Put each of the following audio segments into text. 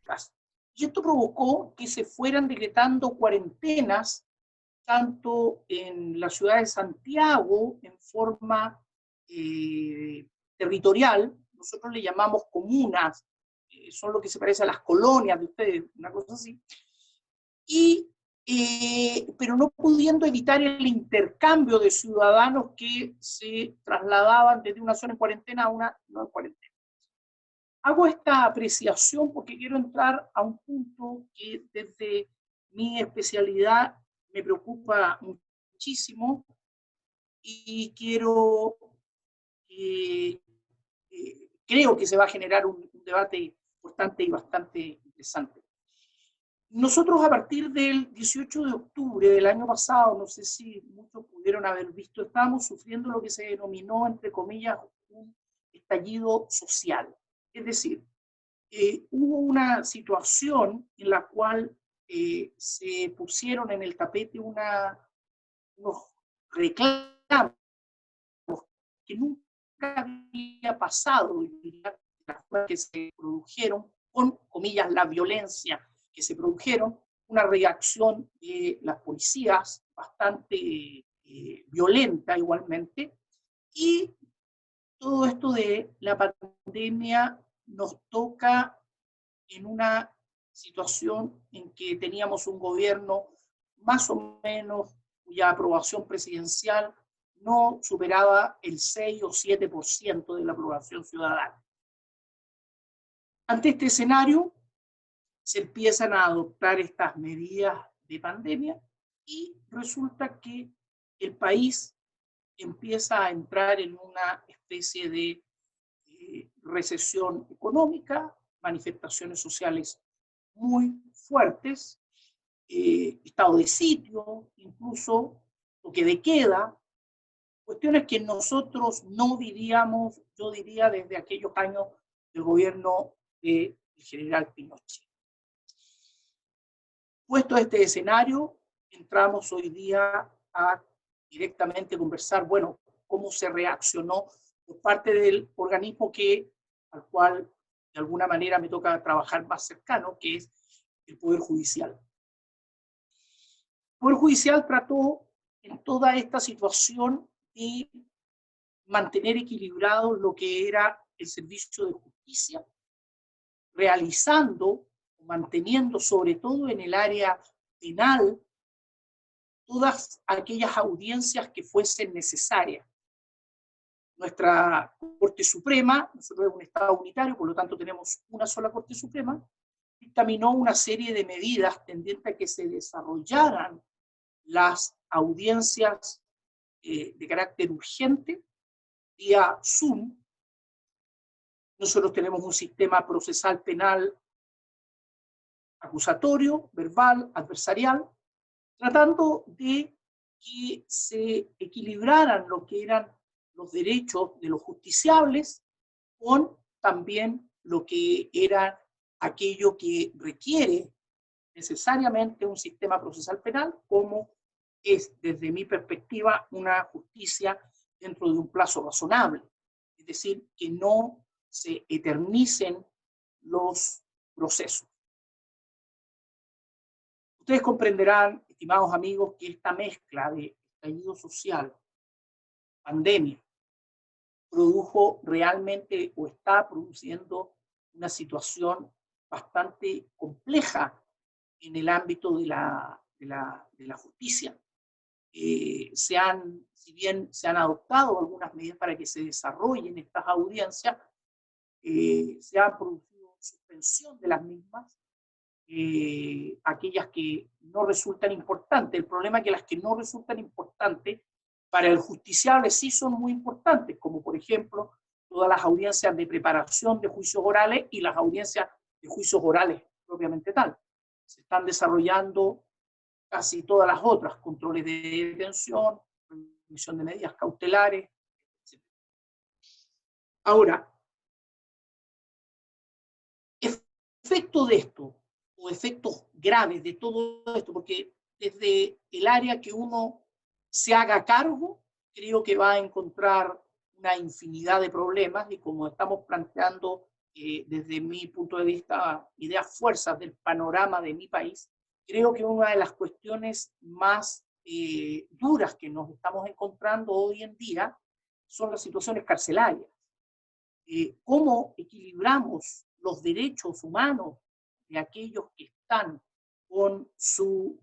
económicas. Y esto provocó que se fueran decretando cuarentenas, tanto en la ciudad de Santiago, en forma territorial, nosotros le llamamos comunas, son lo que se parece a las colonias de ustedes, una cosa así, y, pero no pudiendo evitar el intercambio de ciudadanos que se trasladaban desde una zona en cuarentena a una no en cuarentena. Hago esta apreciación porque quiero entrar a un punto que desde mi especialidad me preocupa muchísimo y quiero, creo que se va a generar un debate importante y bastante interesante. Nosotros a partir del 18 de octubre del año pasado, no sé si muchos pudieron haber visto, estábamos sufriendo lo que se denominó, entre comillas, un estallido social. Es decir, hubo una situación en la cual se pusieron en el tapete unos reclamos que nunca había pasado, las que se produjeron, con comillas, la violencia que se produjeron, una reacción de las policías bastante violenta igualmente, y todo esto de la pandemia nos toca en una situación en que teníamos un gobierno más o menos cuya aprobación presidencial no superaba el 6 o 7% de la aprobación ciudadana. Ante este escenario, se empiezan a adoptar estas medidas de pandemia y resulta que el país empieza a entrar en una especie de recesión económica, manifestaciones sociales muy fuertes, estado de sitio, incluso toque de queda, cuestiones que nosotros no vivíamos, yo diría, desde aquellos años del gobierno del general Pinochet. Puesto este escenario, entramos hoy día a directamente conversar, bueno, cómo se reaccionó por parte del organismo al cual de alguna manera me toca trabajar más cercano, que es el Poder Judicial. El Poder Judicial trató en toda esta situación de mantener equilibrado lo que era el servicio de justicia, realizando, manteniendo sobre todo en el área penal, todas aquellas audiencias que fuesen necesarias. Nuestra Corte Suprema, nosotros somos un Estado unitario, por lo tanto tenemos una sola Corte Suprema, dictaminó una serie de medidas tendientes a que se desarrollaran las audiencias de carácter urgente vía Zoom. Nosotros tenemos un sistema procesal penal acusatorio, verbal, adversarial, tratando de que se equilibraran lo que eran los derechos de los justiciables con también lo que era aquello que requiere necesariamente un sistema procesal penal, como es, desde mi perspectiva, una justicia dentro de un plazo razonable. Es decir, que no se eternicen los procesos. Ustedes comprenderán, estimados amigos, que esta mezcla de estallido social, pandemia, produjo realmente o está produciendo una situación bastante compleja en el ámbito de la justicia. Si bien se han adoptado algunas medidas para que se desarrollen estas audiencias, se ha producido suspensión de las mismas, aquellas que no resultan importantes. El problema es que las que no resultan importantes para el justiciable sí son muy importantes, como por ejemplo todas las audiencias de preparación de juicios orales y las audiencias de juicios orales propiamente tal. Se están desarrollando casi todas las otras, controles de detención, emisión de medidas cautelares, etc. Ahora, efecto de esto, o efectos graves de todo esto, porque desde el área que uno se haga cargo, creo que va a encontrar una infinidad de problemas, y como estamos planteando desde mi punto de vista, ideas fuerzas del panorama de mi país, creo que una de las cuestiones más duras que nos estamos encontrando hoy en día son las situaciones carcelarias. ¿Cómo equilibramos los derechos humanos de aquellos que están con su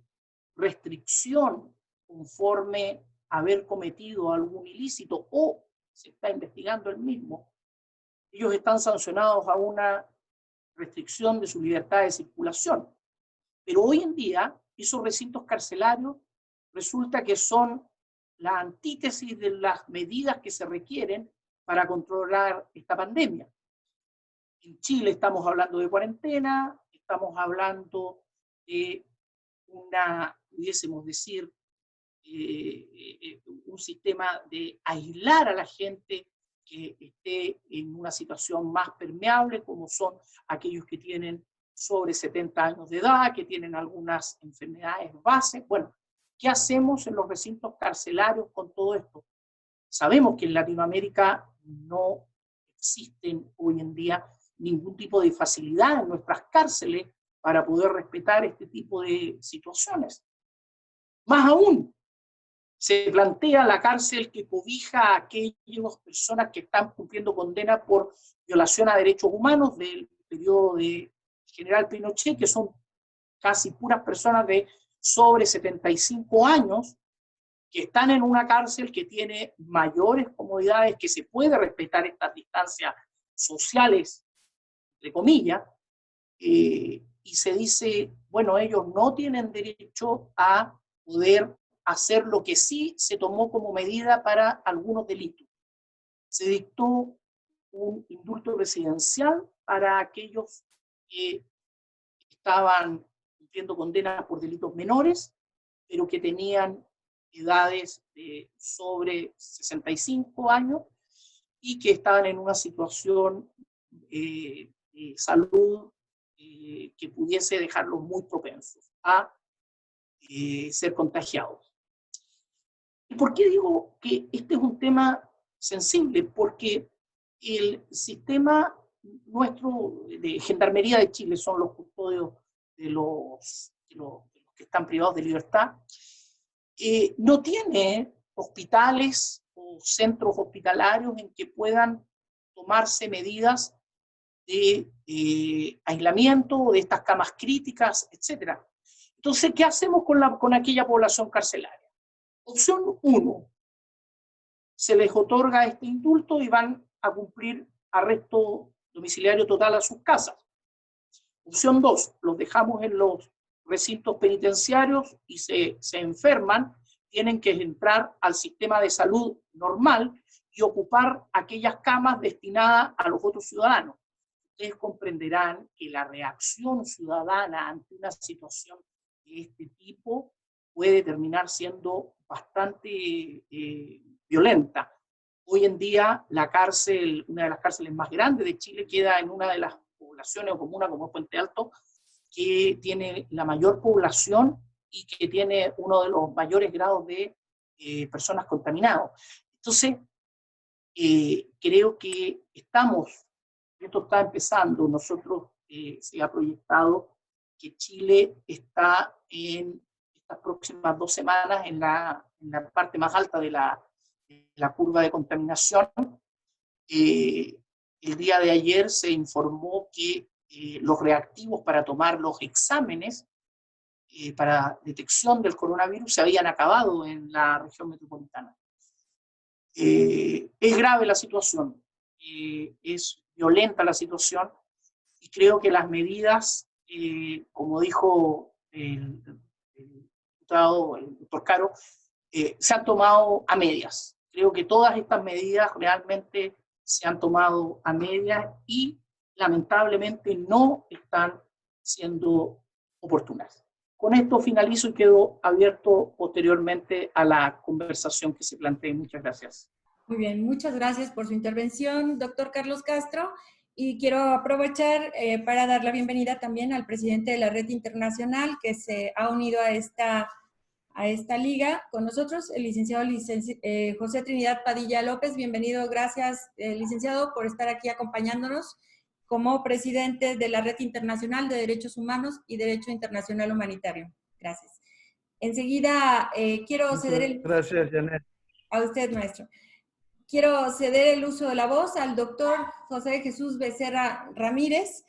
restricción conforme haber cometido algún ilícito o se está investigando el mismo? Ellos están sancionados a una restricción de su libertad de circulación. Pero hoy en día, esos recintos carcelarios resulta que son la antítesis de las medidas que se requieren para controlar esta pandemia. En Chile estamos hablando de cuarentena, estamos hablando de pudiésemos decir, un sistema de aislar a la gente que esté en una situación más permeable, como son aquellos que tienen sobre 70 años de edad, que tienen algunas enfermedades base. Bueno, ¿qué hacemos en los recintos carcelarios con todo esto? Sabemos que en Latinoamérica no existen hoy en día ningún tipo de facilidad en nuestras cárceles para poder respetar este tipo de situaciones. Más aún, se plantea la cárcel que cobija a aquellas personas que están cumpliendo condena por violación a derechos humanos del periodo de General Pinochet, que son casi puras personas de sobre 75 años, que están en una cárcel que tiene mayores comodidades, que se puede respetar estas distancias sociales, entre comillas, y se dice, bueno, ellos no tienen derecho a poder hacer lo que sí se tomó como medida para algunos delitos. Se dictó un indulto presidencial para aquellos que estaban cumpliendo condenas por delitos menores, pero que tenían edades de sobre 65 años y que estaban en una situación de salud que pudiese dejarlos muy propensos a ser contagiados. ¿Y por qué digo que este es un tema sensible? Porque el sistema nuestro de Gendarmería de Chile, son los custodios de los que están privados de libertad, no tiene hospitales o centros hospitalarios en que puedan tomarse medidas de aislamiento, de estas camas críticas, etc. Entonces, ¿qué hacemos con aquella población carcelaria? Opción 1, se les otorga este indulto y van a cumplir arresto domiciliario total a sus casas. Opción 2, los dejamos en los recintos penitenciarios y se enferman, tienen que entrar al sistema de salud normal y ocupar aquellas camas destinadas a los otros ciudadanos. Ustedes comprenderán que la reacción ciudadana ante una situación de este tipo puede terminar siendo bastante violenta. Hoy en día la cárcel, una de las cárceles más grandes de Chile, queda en una de las poblaciones o comunas como Puente Alto, que tiene la mayor población y que tiene uno de los mayores grados de personas contaminadas. Entonces, creo que esto está empezando, nosotros se ha proyectado que Chile está en estas próximas 2 semanas en la parte más alta de la curva de contaminación. El día de ayer se informó que los reactivos para tomar los exámenes para detección del coronavirus se habían acabado en la región metropolitana. Es grave la situación, es violenta la situación, y creo que las medidas, como dijo el diputado, el doctor Caro, se han tomado a medias. Creo que todas estas medidas realmente se han tomado a medias y lamentablemente no están siendo oportunas. Con esto finalizo y quedo abierto posteriormente a la conversación que se plantee. Muchas gracias. Muy bien, muchas gracias por su intervención, doctor Carlos Castro. Y quiero aprovechar para dar la bienvenida también al presidente de la Red Internacional que se ha unido a esta liga con nosotros, el licenciado José Trinidad Padilla López. Bienvenido, gracias, licenciado, por estar aquí acompañándonos. como presidente de la Red Internacional de Derechos Humanos y Derecho Internacional Humanitario. Gracias. Enseguida quiero ceder el... Gracias, Janet. A usted, maestro. Quiero ceder el uso de la voz al doctor José Jesús Becerra Ramírez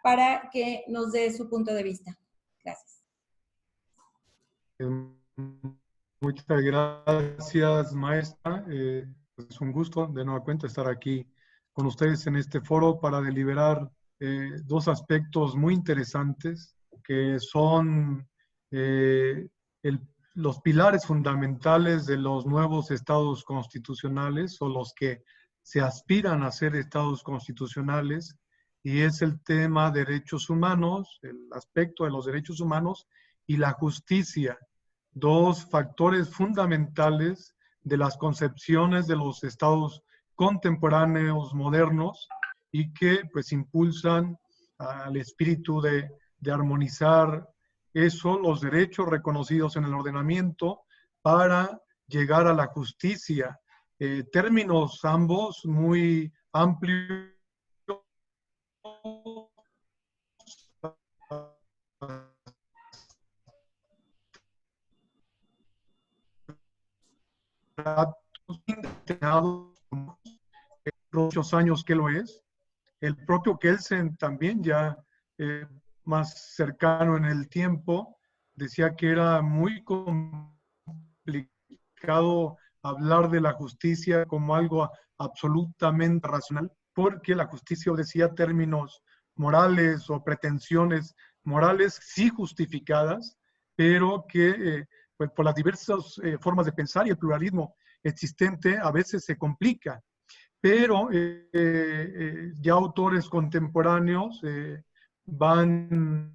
para que nos dé su punto de vista. Gracias. Muchas gracias, maestra. Es un gusto de nueva cuenta estar aquí con ustedes en este foro para deliberar dos aspectos muy interesantes que son los pilares fundamentales de los nuevos estados constitucionales o los que se aspiran a ser estados constitucionales, y es el tema derechos humanos, el aspecto de los derechos humanos y la justicia, dos factores fundamentales de las concepciones de los estados contemporáneos modernos y que pues impulsan al espíritu de armonizar eso, los derechos reconocidos en el ordenamiento, para llegar a la justicia. Términos ambos muy amplios muchos años que lo es. El propio Kelsen también ya más cercano en el tiempo decía que era muy complicado hablar de la justicia como algo absolutamente racional, porque la justicia decía términos morales o pretensiones morales sí justificadas, pero que pues por las diversas formas de pensar y el pluralismo existente a veces se complica. Pero ya autores contemporáneos van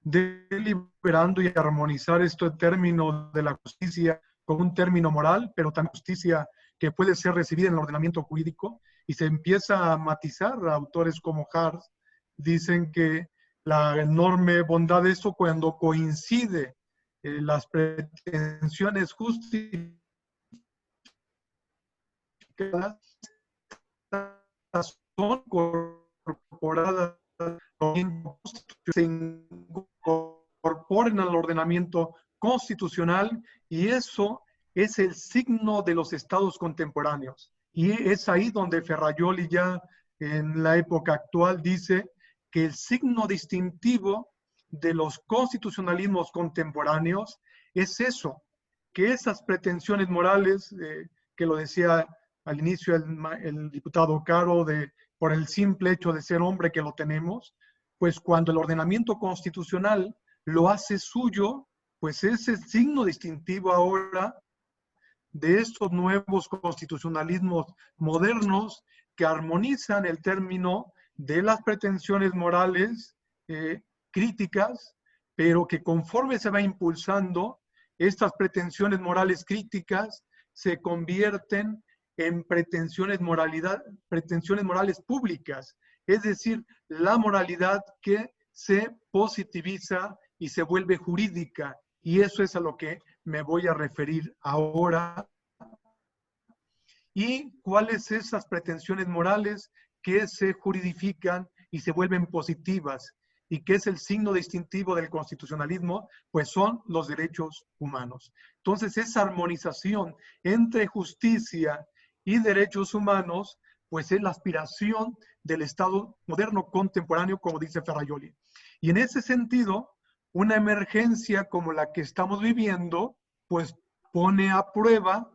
deliberando y armonizar este término de la justicia con un término moral, pero también justicia que puede ser recibida en el ordenamiento jurídico, y se empieza a matizar. Autores como Hart dicen que la enorme bondad de eso cuando coincide las pretensiones justificadas son incorporadas, se incorporen al ordenamiento constitucional, y eso es el signo de los estados contemporáneos. Y es ahí donde Ferrajoli ya en la época actual dice que el signo distintivo de los constitucionalismos contemporáneos es eso, que esas pretensiones morales, que lo decía al inicio el diputado Caro, por el simple hecho de ser hombre que lo tenemos, pues cuando el ordenamiento constitucional lo hace suyo, pues es el signo distintivo ahora de estos nuevos constitucionalismos modernos que armonizan el término de las pretensiones morales críticas, pero que conforme se va impulsando, estas pretensiones morales críticas se convierten en pretensiones morales públicas, es decir, la moralidad que se positiviza y se vuelve jurídica, y eso es a lo que me voy a referir ahora. ¿Y cuáles esas pretensiones morales que se juridifican y se vuelven positivas? ¿Y qué es el signo distintivo del constitucionalismo? Pues son los derechos humanos. Entonces, esa armonización entre justicia y derechos humanos, pues es la aspiración del Estado moderno contemporáneo, como dice Ferrajoli. Y en ese sentido, una emergencia como la que estamos viviendo, pues pone a prueba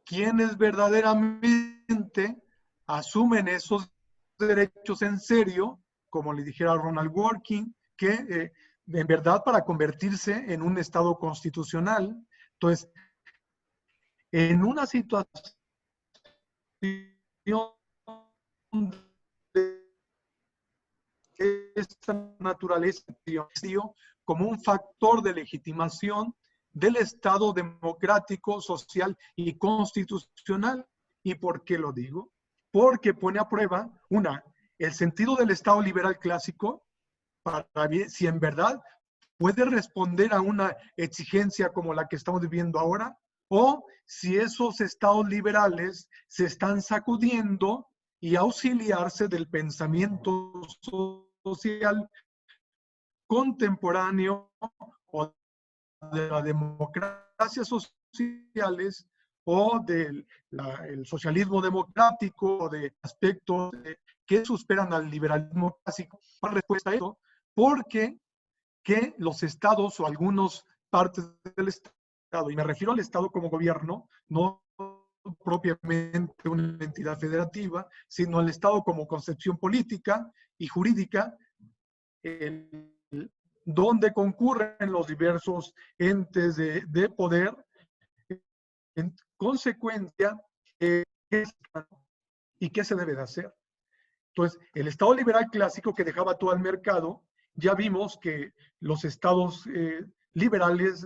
quienes verdaderamente asumen esos derechos en serio, como le dijera Ronald Dworkin, que en verdad para convertirse en un Estado constitucional. Entonces, en una situación de esta naturaleza, como un factor de legitimación del Estado democrático, social y constitucional. ¿Y por qué lo digo? Porque pone a prueba, el sentido del Estado liberal clásico, para si en verdad puede responder a una exigencia como la que estamos viviendo ahora, o si esos estados liberales se están sacudiendo y auxiliarse del pensamiento social contemporáneo o de las democracias sociales o del el socialismo democrático o de aspectos que superan al liberalismo clásico. Para respuesta a eso, porque que los estados o algunas partes del estado, y me refiero al estado como gobierno, no propiamente una entidad federativa, sino al estado como concepción política y jurídica, donde concurren los diversos entes de poder. En consecuencia, ¿y qué se debe de hacer? Entonces, el Estado liberal clásico que dejaba todo al mercado, ya vimos que los estados liberales,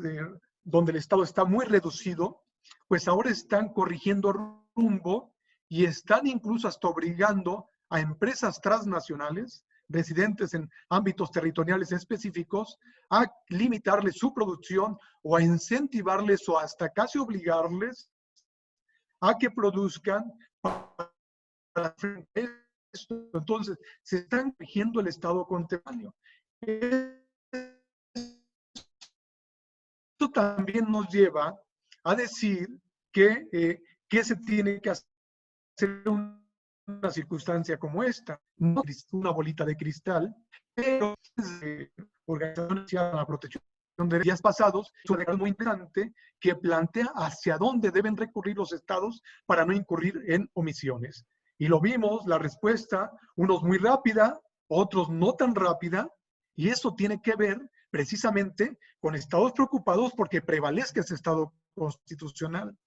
donde el Estado está muy reducido, pues ahora están corrigiendo rumbo y están incluso hasta obligando a empresas transnacionales residentes en ámbitos territoriales específicos a limitarles su producción o a incentivarles o hasta casi obligarles a que produzcan para esto. Entonces, se está corrigiendo el Estado contemporáneo. Esto también nos lleva a decir que se tiene que hacer una circunstancia como esta. No es una bolita de cristal, pero organizaciones a la protección de días pasados, es un declaración muy interesante que plantea hacia dónde deben recurrir los estados para no incurrir en omisiones. Y lo vimos, la respuesta, unos muy rápida, otros no tan rápida, y eso tiene que ver precisamente con estados preocupados porque prevalezca ese estado constitucional.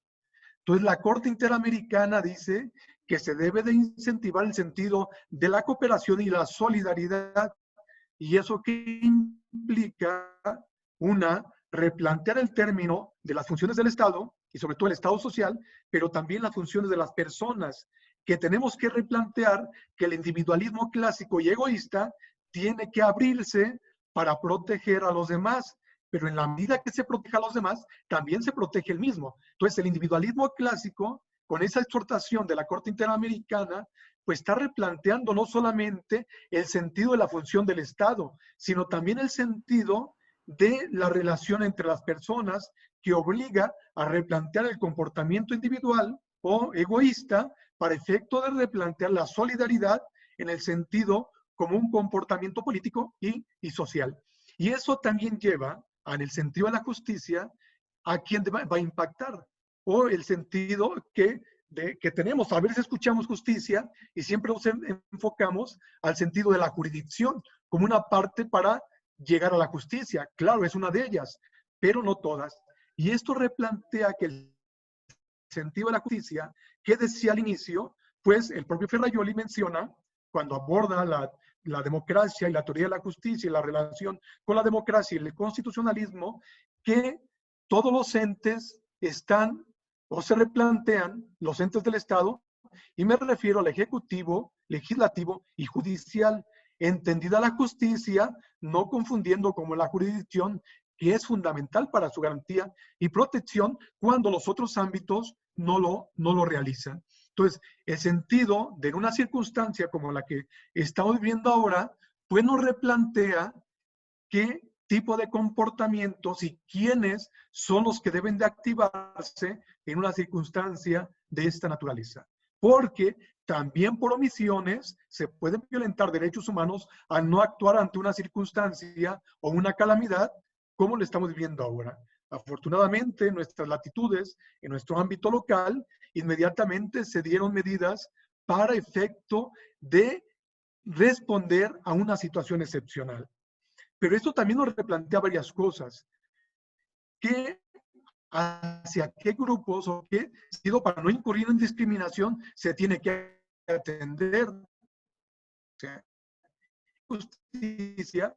Entonces, la Corte Interamericana dice que se debe de incentivar el sentido de la cooperación y la solidaridad, y eso que implica replantear el término de las funciones del Estado, y sobre todo el Estado social, pero también las funciones de las personas, que tenemos que replantear que el individualismo clásico y egoísta tiene que abrirse para proteger a los demás, pero en la medida que se proteja a los demás, también se protege el mismo. Entonces, el individualismo clásico, con esa exhortación de la Corte Interamericana, pues está replanteando no solamente el sentido de la función del Estado, sino también el sentido de la relación entre las personas, que obliga a replantear el comportamiento individual o egoísta para efecto de replantear la solidaridad en el sentido como un comportamiento político y social. Y eso también lleva, en el sentido de la justicia, a quién va a impactar, o el sentido que tenemos. A veces escuchamos justicia y siempre nos enfocamos al sentido de la jurisdicción como una parte para llegar a la justicia. Claro, es una de ellas, pero no todas. Y esto replantea que el sentido de la justicia, que decía al inicio, pues el propio Ferrajoli menciona, cuando aborda la democracia y la teoría de la justicia y la relación con la democracia y el constitucionalismo, que todos los entes están o se replantean, los entes del Estado, y me refiero al ejecutivo, legislativo y judicial, entendida la justicia, no confundiendo como la jurisdicción, que es fundamental para su garantía y protección cuando los otros ámbitos no lo realizan. Entonces, el sentido de una circunstancia como la que estamos viviendo ahora, pues nos replantea qué tipo de comportamientos y quiénes son los que deben de activarse en una circunstancia de esta naturaleza. Porque también por omisiones se pueden violentar derechos humanos al no actuar ante una circunstancia o una calamidad como lo estamos viviendo ahora. Afortunadamente, en nuestras latitudes, en nuestro ámbito local, inmediatamente se dieron medidas para efecto de responder a una situación excepcional. Pero esto también nos replantea varias cosas. ¿Hacia qué grupos o qué sentido para no incurrir en discriminación se tiene que atender? O sea, justicia,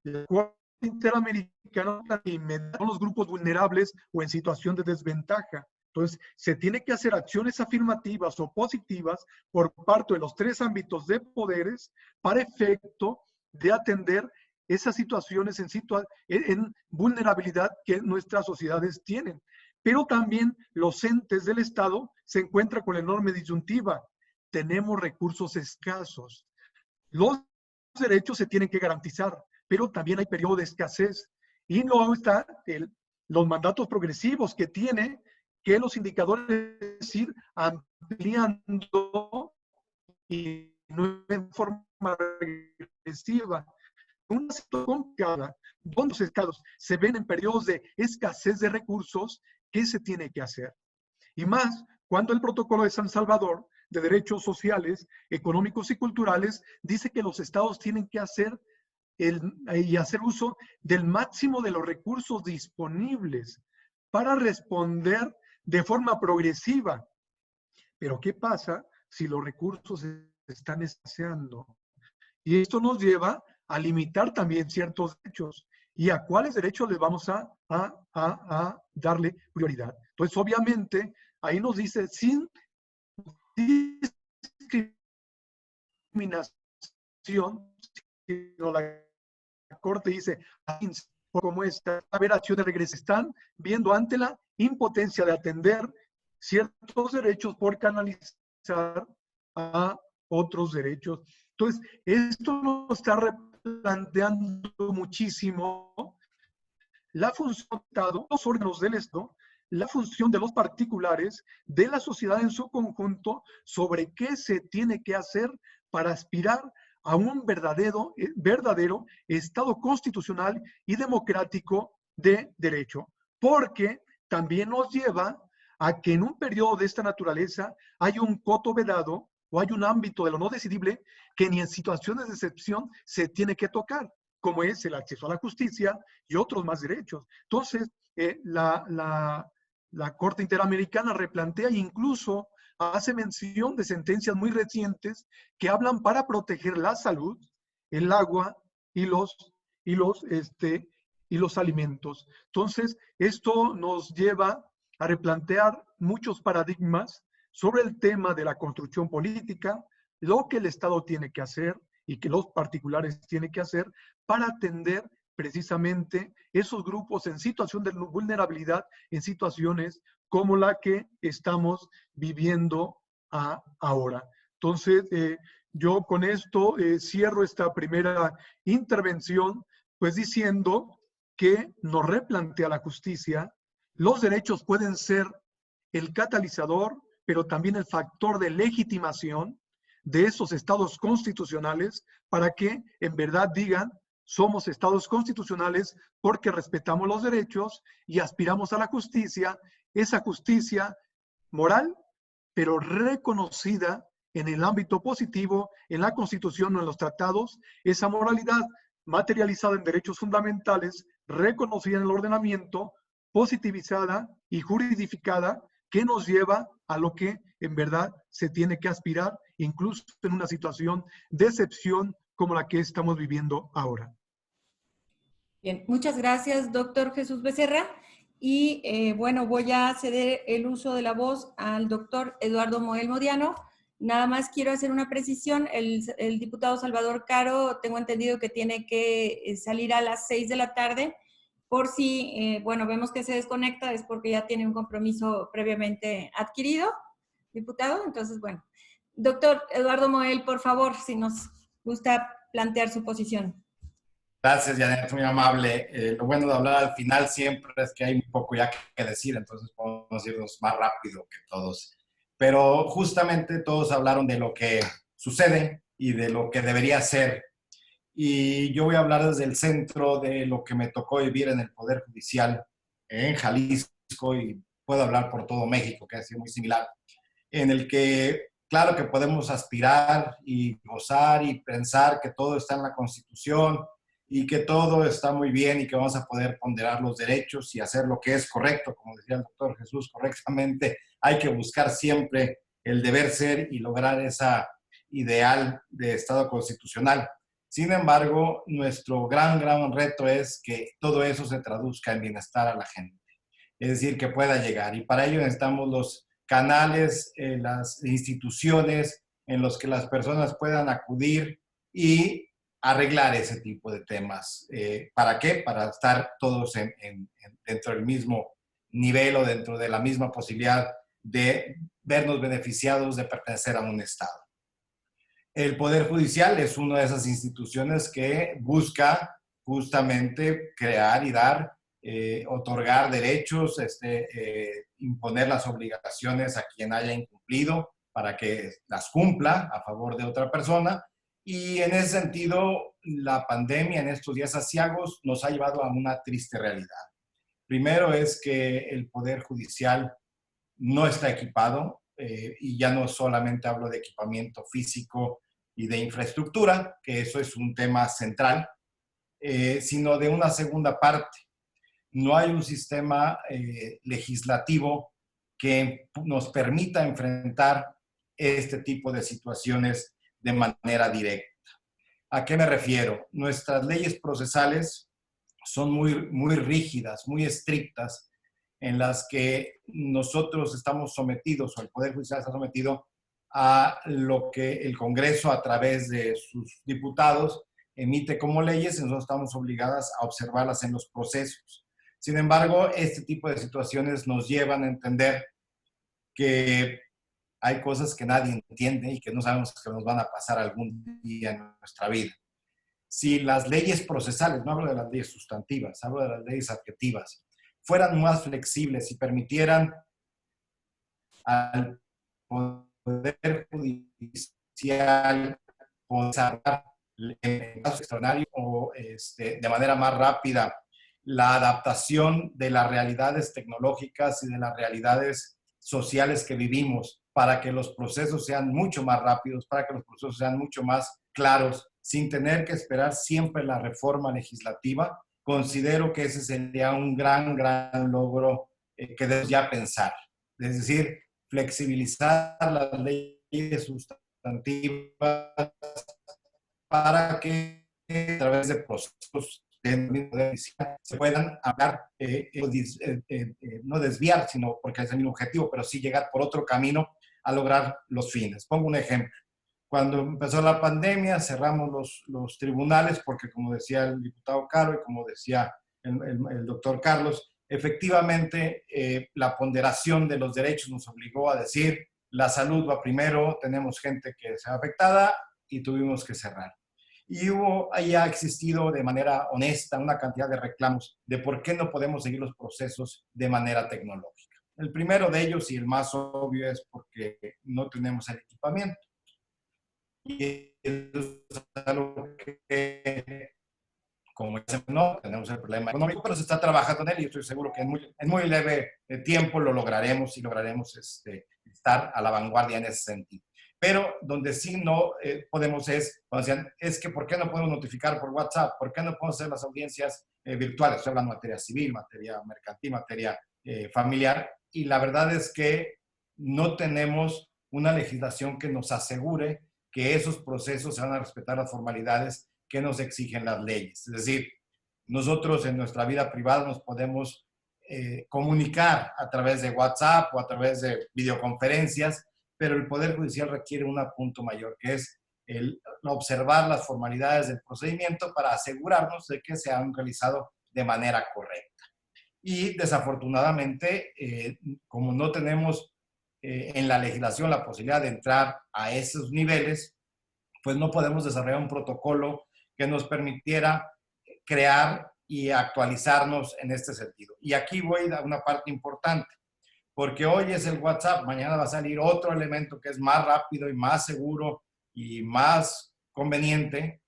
la Corte Interamericana son los grupos vulnerables o en situación de desventaja. Entonces, se tiene que hacer acciones afirmativas o positivas por parte de los tres ámbitos de poderes para efecto de atender esas situaciones en vulnerabilidad que nuestras sociedades tienen. Pero también los entes del Estado se encuentran con la enorme disyuntiva. tenemos recursos escasos. Los derechos se tienen que garantizar, pero también hay periodo de escasez. Y luego está los mandatos progresivos que tiene que los indicadores ir ampliando y no en forma regresiva. Una situación complicada, donde los estados se ven en periodos de escasez de recursos, ¿qué se tiene que hacer? Y más cuando el protocolo de San Salvador de derechos sociales, económicos y culturales dice que los estados tienen que hacer hacer uso del máximo de los recursos disponibles para responder de forma progresiva. Pero ¿qué pasa si los recursos están escaseando? Y esto nos lleva a limitar también ciertos derechos. ¿Y a cuáles derechos les vamos a darle prioridad? Entonces, obviamente, ahí nos dice, sin discriminación, sino la Corte dice, como esta averación de regreso, están viendo ante la impotencia de atender ciertos derechos por canalizar a otros derechos. Entonces, esto nos está replanteando muchísimo la función de los órganos del Estado, la función de los particulares, de la sociedad en su conjunto, sobre qué se tiene que hacer para aspirar a un verdadero Estado constitucional y democrático de derecho. Porque también nos lleva a que en un periodo de esta naturaleza hay un coto vedado o hay un ámbito de lo no decidible que ni en situaciones de excepción se tiene que tocar, como es el acceso a la justicia y otros más derechos. Entonces, la Corte Interamericana replantea e incluso hace mención de sentencias muy recientes que hablan para proteger la salud, el agua y los alimentos. Entonces, esto nos lleva a replantear muchos paradigmas sobre el tema de la construcción política, lo que el Estado tiene que hacer y que los particulares tienen que hacer para atender precisamente esos grupos en situación de vulnerabilidad, en situaciones como la que estamos viviendo ahora. Entonces, yo con esto cierro esta primera intervención, pues diciendo que nos replantea la justicia. Los derechos pueden ser el catalizador, pero también el factor de legitimación de esos estados constitucionales para que en verdad digan somos estados constitucionales porque respetamos los derechos y aspiramos a la justicia, esa justicia moral, pero reconocida en el ámbito positivo, en la Constitución o en los tratados, esa moralidad materializada en derechos fundamentales, reconocida en el ordenamiento, positivizada y juridificada, que nos lleva a lo que en verdad se tiene que aspirar, incluso en una situación de excepción como la que estamos viviendo ahora. Bien, muchas gracias, doctor Jesús Becerra. Y bueno, voy a ceder el uso de la voz al doctor Eduardo Moel Modiano. Nada más quiero hacer una precisión. El diputado Salvador Caro, tengo entendido que tiene que salir a las 6 de la tarde. Por si, bueno, vemos que se desconecta, es porque ya tiene un compromiso previamente adquirido, diputado. Entonces, bueno, doctor Eduardo Moel, por favor, si nos gusta plantear su posición. Gracias, Janet, muy amable. Lo bueno de hablar al final siempre es que hay un poco ya que decir, entonces podemos irnos más rápido que todos. Pero justamente todos hablaron de lo que sucede y de lo que debería ser. Y yo voy a hablar desde el centro de lo que me tocó vivir en el Poder Judicial en Jalisco, y puedo hablar por todo México, que ha sido muy similar, en el que claro que podemos aspirar y gozar y pensar que todo está en la Constitución y que todo está muy bien y que vamos a poder ponderar los derechos y hacer lo que es correcto, como decía el doctor Jesús correctamente. Hay que buscar siempre el deber ser y lograr esa ideal de Estado constitucional. Sin embargo, nuestro gran reto es que todo eso se traduzca en bienestar a la gente, es decir, que pueda llegar. Y para ello necesitamos los canales, las instituciones en los que las personas puedan acudir y arreglar ese tipo de temas. ¿Para qué? Para estar todos dentro del mismo nivel o dentro de la misma posibilidad de vernos beneficiados de pertenecer a un Estado. El Poder Judicial es una de esas instituciones que busca justamente crear y dar, otorgar derechos, imponer las obligaciones a quien haya incumplido para que las cumpla a favor de otra persona. Y en ese sentido, la pandemia en estos días aciagos nos ha llevado a una triste realidad. Primero es que el Poder Judicial no está equipado, y ya no solamente hablo de equipamiento físico y de infraestructura, que eso es un tema central, sino de una segunda parte. No hay un sistema legislativo que nos permita enfrentar este tipo de situaciones de manera directa. ¿A qué me refiero? Nuestras leyes procesales son muy rígidas, muy estrictas, en las que nosotros estamos sometidos, o el Poder Judicial está sometido a lo que el Congreso, a través de sus diputados, emite como leyes, y nosotros estamos obligadas a observarlas en los procesos. Sin embargo, este tipo de situaciones nos llevan a entender que hay cosas que nadie entiende y que no sabemos que nos van a pasar algún día en nuestra vida. Si las leyes procesales, no hablo de las leyes sustantivas, hablo de las leyes adjetivas, fueran más flexibles y permitieran al Poder Judicial desarrollar en caso extraordinario o de manera más rápida la adaptación de las realidades tecnológicas y de las realidades sociales que vivimos, para que los procesos sean mucho más rápidos, para que los procesos sean mucho más claros, sin tener que esperar siempre la reforma legislativa. Considero que ese sería un gran logro que debemos ya pensar. Es decir, flexibilizar las leyes sustantivas para que a través de procesos se puedan hablar, no desviar, sino porque es el mismo objetivo, pero sí llegar por otro camino a lograr los fines. Pongo un ejemplo. Cuando empezó la pandemia, cerramos los tribunales porque, como decía el diputado Caro y como decía el doctor Carlos, efectivamente la ponderación de los derechos nos obligó a decir, la salud va primero, tenemos gente que se ve afectada y tuvimos que cerrar. Y ha existido de manera honesta una cantidad de reclamos de por qué no podemos seguir los procesos de manera tecnológica. El primero de ellos, y el más obvio, es porque no tenemos el equipamiento. Y es algo que, como dicen, no tenemos el problema económico, pero se está trabajando en él y estoy seguro que en muy leve tiempo lo lograremos y lograremos estar a la vanguardia en ese sentido. Pero donde sí no podemos es, cuando decían, es que ¿por qué no podemos notificar por WhatsApp? ¿Por qué no podemos hacer las audiencias virtuales? Estoy hablando de materia civil, materia mercantil, materia familiar. Y la verdad es que no tenemos una legislación que nos asegure que esos procesos se van a respetar las formalidades que nos exigen las leyes. Es decir, nosotros en nuestra vida privada nos podemos comunicar a través de WhatsApp o a través de videoconferencias, pero el Poder Judicial requiere un punto mayor, que es observar las formalidades del procedimiento para asegurarnos de que se han realizado de manera correcta. Y desafortunadamente, como no tenemos en la legislación la posibilidad de entrar a esos niveles, pues no podemos desarrollar un protocolo que nos permitiera crear y actualizarnos en este sentido. Y aquí voy a una parte importante, porque hoy es el WhatsApp, mañana va a salir otro elemento que es más rápido y más seguro y más conveniente,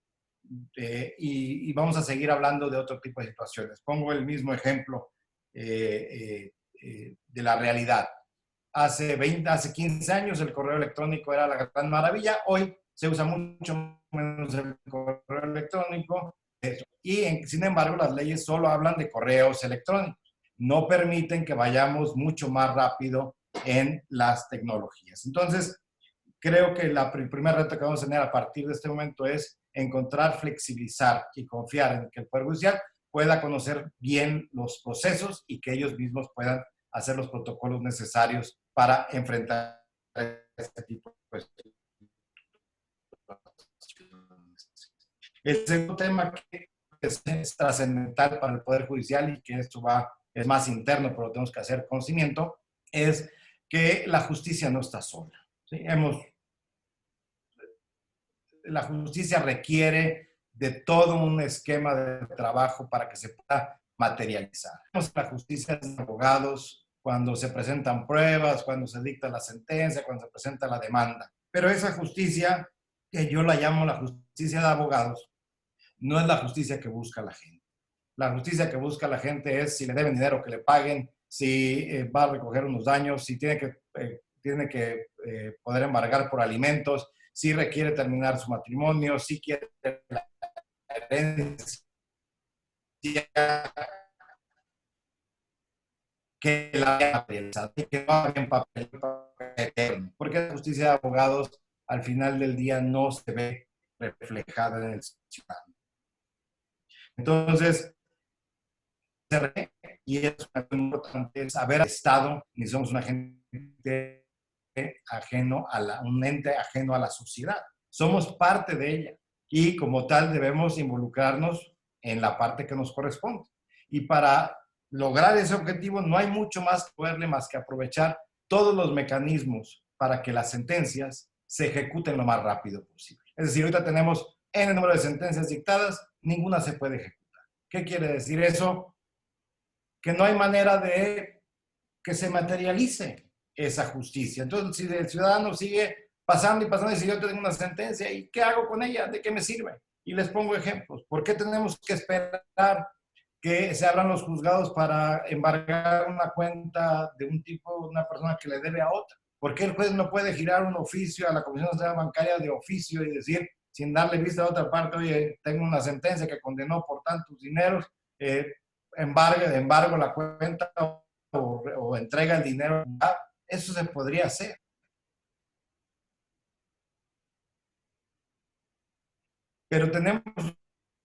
y vamos a seguir hablando de otro tipo de situaciones. Pongo el mismo ejemplo de la realidad. Hace 15 años el correo electrónico era la gran maravilla, hoy se usa mucho menos el correo electrónico, y sin embargo las leyes solo hablan de correos electrónicos, no permiten que vayamos mucho más rápido en las tecnologías. Entonces, creo que el primer reto que vamos a tener a partir de este momento es encontrar, flexibilizar y confiar en que el Poder Judicial pueda conocer bien los procesos y que ellos mismos puedan hacer los protocolos necesarios para enfrentar este tipo de cuestiones. El segundo tema que es trascendental para el Poder Judicial y que esto es más interno, pero tenemos que hacer conocimiento, es que la justicia no está sola. ¿Sí? la justicia requiere de todo un esquema de trabajo para que se pueda materializar. La justicia de abogados, cuando se presentan pruebas, cuando se dicta la sentencia, cuando se presenta la demanda. Pero esa justicia, que yo la llamo la justicia de abogados, no es la justicia que busca la gente. La justicia que busca la gente es si le deben dinero que le paguen, si va a recoger unos daños, si tiene que poder embargar por alimentos, si requiere terminar su matrimonio, si quiere la herencia, que la que no haga en papel eterno. Porque la justicia de abogados al final del día no se ve reflejada en el ciudadano. Entonces, y es importante saber al Estado, ni somos un agente ajeno un ente ajeno a la sociedad. Somos parte de ella y como tal debemos involucrarnos en la parte que nos corresponde. Y para lograr ese objetivo no hay mucho más que poderle más que aprovechar todos los mecanismos para que las sentencias se ejecuten lo más rápido posible. Es decir, ahorita tenemos N número de sentencias dictadas, ninguna se puede ejecutar. ¿Qué quiere decir eso? Que no hay manera de que se materialice esa justicia. Entonces, si el ciudadano sigue pasando y pasando y si yo tengo una sentencia, ¿y qué hago con ella? ¿De qué me sirve? Y les pongo ejemplos. ¿Por qué tenemos que esperar que se abran los juzgados para embargar una cuenta de un tipo, una persona que le debe a otra? ¿Por qué el juez no puede girar un oficio a la Comisión Nacional Bancaria de oficio y decir, sin darle vista a otra parte, oye, tengo una sentencia que condenó por tantos dineros, embargo la cuenta o entrega el dinero? Eso se podría hacer. Pero tenemos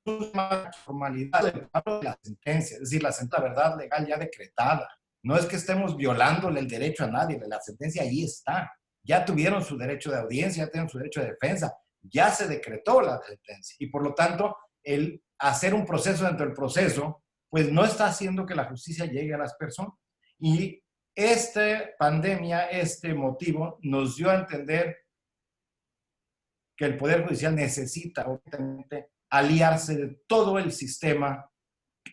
una formalidad del pago de la sentencia, es decir, la verdad legal ya decretada. No es que estemos violándole el derecho a nadie, la sentencia ahí está. Ya tuvieron su derecho de audiencia, ya tienen su derecho de defensa, ya se decretó la sentencia. Y por lo tanto, el hacer un proceso dentro del proceso, pues no está haciendo que la justicia llegue a las personas. Y esta pandemia, este motivo, nos dio a entender que el Poder Judicial necesita, obviamente, aliarse de todo el sistema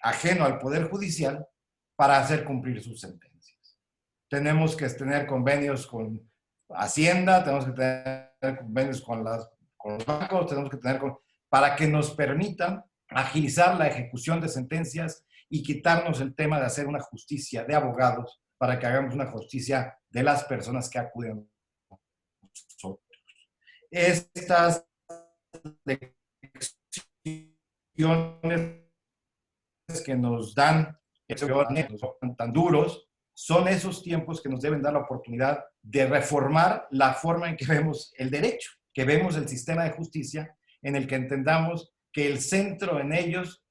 ajeno al Poder Judicial para hacer cumplir sus sentencias. Tenemos que tener convenios con Hacienda, tenemos que tener convenios con los bancos, tenemos que tener para que nos permitan agilizar la ejecución de sentencias y quitarnos el tema de hacer una justicia de abogados para que hagamos una justicia de las personas que acuden a nosotros. Estas lecciones que nos dan tan duros son esos tiempos que nos deben dar la oportunidad de reformar la forma en que vemos el derecho, que vemos el sistema de justicia, en el que entendamos que el centro en ellos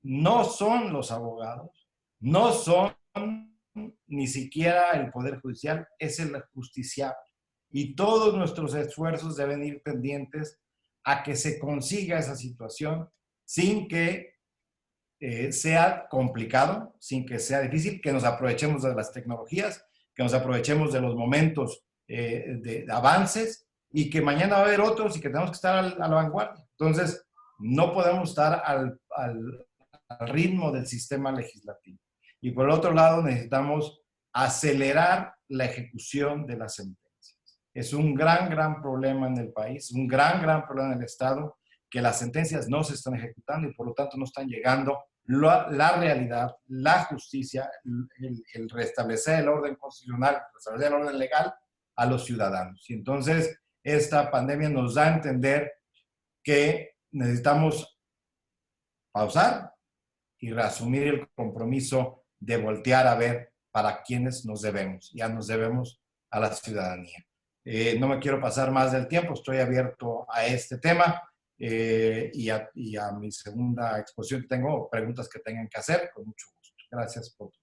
no son los abogados, no son ni siquiera el Poder Judicial, es el justiciable. Y todos nuestros esfuerzos deben ir pendientes a que se consiga esa situación sin que sea complicado, sin que sea difícil, que nos aprovechemos de las tecnologías, que nos aprovechemos de los momentos de avances y que mañana va a haber otros y que tenemos que estar a la vanguardia. Entonces, no podemos estar al ritmo del sistema legislativo. Y por el otro lado, necesitamos acelerar la ejecución de las sentencias. Es un gran problema en el país, un gran problema en el Estado, que las sentencias no se están ejecutando y por lo tanto no están llegando la realidad, la justicia, el restablecer el orden constitucional, restablecer el orden legal a los ciudadanos. Y entonces esta pandemia nos da a entender que necesitamos pausar y reasumir el compromiso de voltear a ver para quiénes nos debemos. Ya nos debemos a la ciudadanía. No me quiero pasar más del tiempo, estoy abierto a este tema y a mi segunda exposición. Tengo preguntas que tengan que hacer, con mucho gusto. Gracias por todo.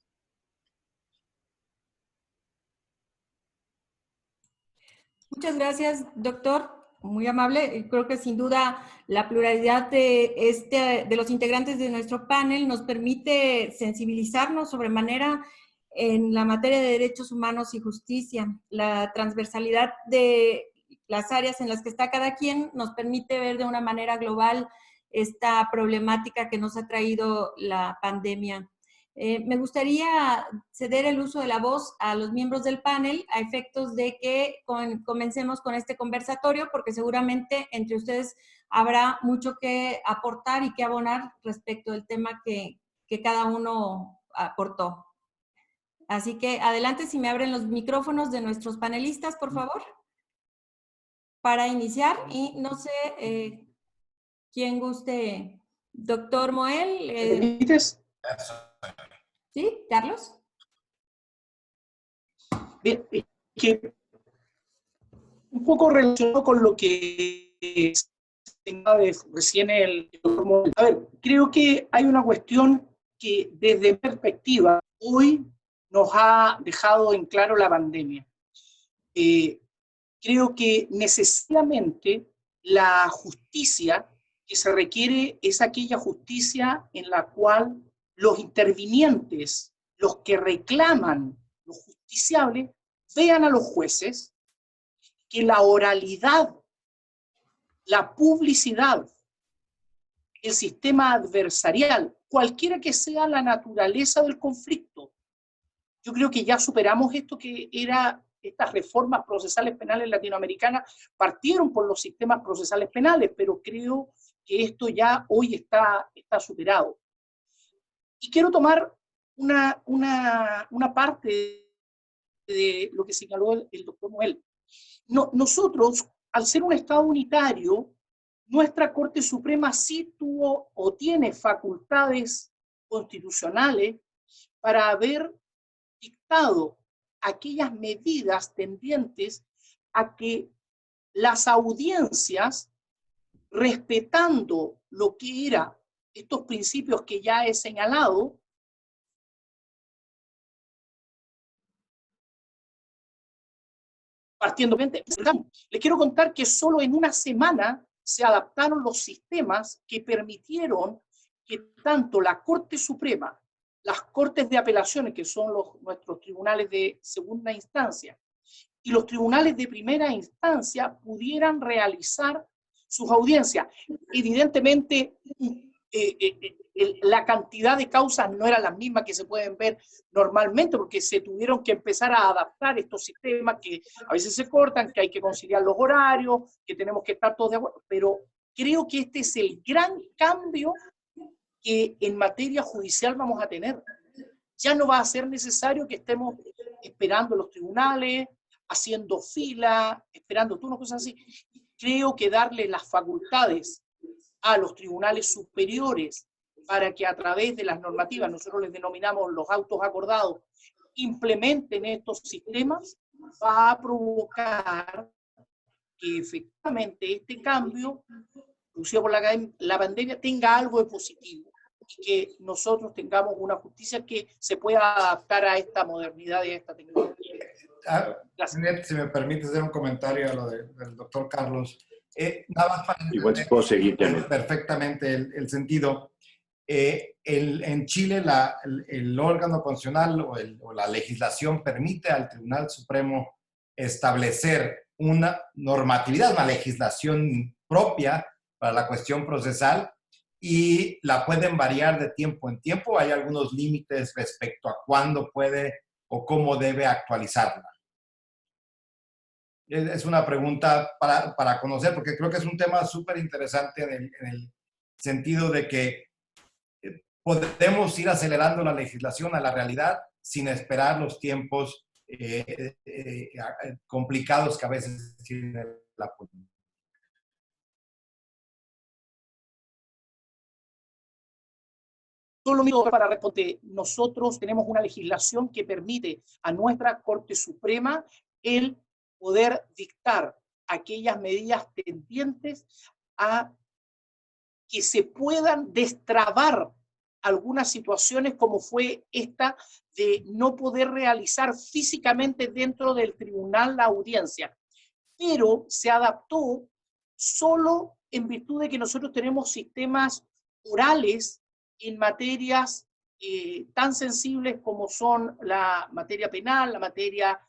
Muchas gracias, doctor. Muy amable. Creo que sin duda la pluralidad de los integrantes de nuestro panel nos permite sensibilizarnos sobremanera en la materia de derechos humanos y justicia. La transversalidad de las áreas en las que está cada quien nos permite ver de una manera global esta problemática que nos ha traído la pandemia. Me gustaría ceder el uso de la voz a los miembros del panel a efectos de que comencemos con este conversatorio, porque seguramente entre ustedes habrá mucho que aportar y que abonar respecto del tema que cada uno aportó. Así que adelante, si me abren los micrófonos de nuestros panelistas, por favor, para iniciar. Y no sé quién guste. Doctor Moel. ¿Me permites? ¿Sí, Carlos? Bien, que un poco relacionado con lo que señalaba recién el doctor Moel. A ver, creo que hay una cuestión que desde mi perspectiva hoy nos ha dejado en claro la pandemia. Creo que necesariamente la justicia que se requiere es aquella justicia en la cual los intervinientes, los que reclaman lo justiciable, vean a los jueces que la oralidad, la publicidad, el sistema adversarial, cualquiera que sea la naturaleza del conflicto, yo creo que ya superamos esto que era, estas reformas procesales penales latinoamericanas partieron por los sistemas procesales penales, pero creo que esto ya hoy está superado. Y quiero tomar una parte de lo que señaló el doctor Moel. Nosotros, al ser un Estado unitario, nuestra Corte Suprema sí tuvo o tiene facultades constitucionales para haber dictado aquellas medidas tendientes a que las audiencias, respetando lo que eran estos principios que ya he señalado, partiendo de les quiero contar que solo en una semana se adaptaron los sistemas que permitieron que tanto la Corte Suprema, las Cortes de Apelaciones, que son nuestros tribunales de segunda instancia, y los tribunales de primera instancia pudieran realizar sus audiencias. Evidentemente, la cantidad de causas no era la misma que se pueden ver normalmente, porque se tuvieron que empezar a adaptar estos sistemas que a veces se cortan, que hay que conciliar los horarios, que tenemos que estar todos de acuerdo, pero creo que este es el gran cambio que en materia judicial vamos a tener. Ya no va a ser necesario que estemos esperando en los tribunales, haciendo fila, esperando turnos, cosas así. Creo que darle las facultades a los tribunales superiores para que a través de las normativas, nosotros les denominamos los autos acordados, implementen estos sistemas, va a provocar que efectivamente este cambio, producido por la pandemia, tenga algo de positivo y que nosotros tengamos una justicia que se pueda adaptar a esta modernidad y a esta tecnología. Si me permite hacer un comentario a lo del doctor Carlos. Nada más para igual si puedo seguir perfectamente el sentido. En Chile el órgano constitucional o la legislación permite al Tribunal Supremo establecer una normatividad, una legislación propia para la cuestión procesal y la pueden variar de tiempo en tiempo. Hay algunos límites respecto a cuándo puede o cómo debe actualizarla. Es una pregunta para conocer, porque creo que es un tema súper interesante en el sentido de que podemos ir acelerando la legislación a la realidad sin esperar los tiempos complicados que a veces tiene la política. Solo mismo para responder, nosotros tenemos una legislación que permite a nuestra Corte Suprema el poder dictar aquellas medidas tendientes a que se puedan destrabar algunas situaciones como fue esta de no poder realizar físicamente dentro del tribunal la audiencia, pero se adaptó solo en virtud de que nosotros tenemos sistemas orales en materias tan sensibles como son la materia penal, la materia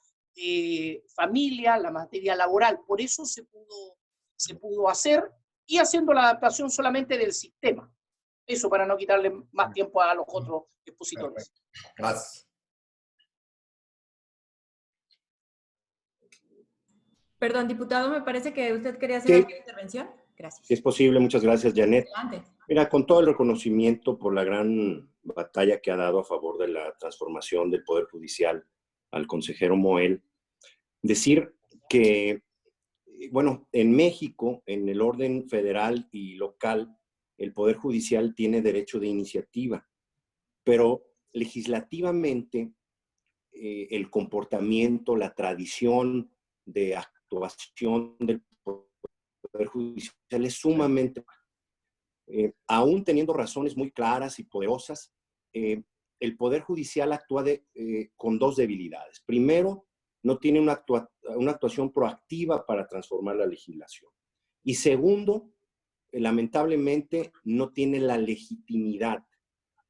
familia, la materia laboral. Por eso se pudo hacer, y haciendo la adaptación solamente del sistema. Eso para no quitarle más tiempo a los otros expositores. Perfecto. Gracias. Perdón, diputado, me parece que usted quería hacer alguna intervención. Gracias. Si es posible, muchas gracias, Janet. Adelante. Mira, con todo el reconocimiento por la gran batalla que ha dado a favor de la transformación del Poder Judicial al consejero Moel, decir que, bueno, en México, en el orden federal y local, el Poder Judicial tiene derecho de iniciativa, pero legislativamente el comportamiento, la tradición de actuación del Poder Judicial es sumamente... aún teniendo razones muy claras y poderosas, el Poder Judicial actúa con dos debilidades. Primero, no tiene una actuación proactiva para transformar la legislación. Y segundo, lamentablemente, no tiene la legitimidad,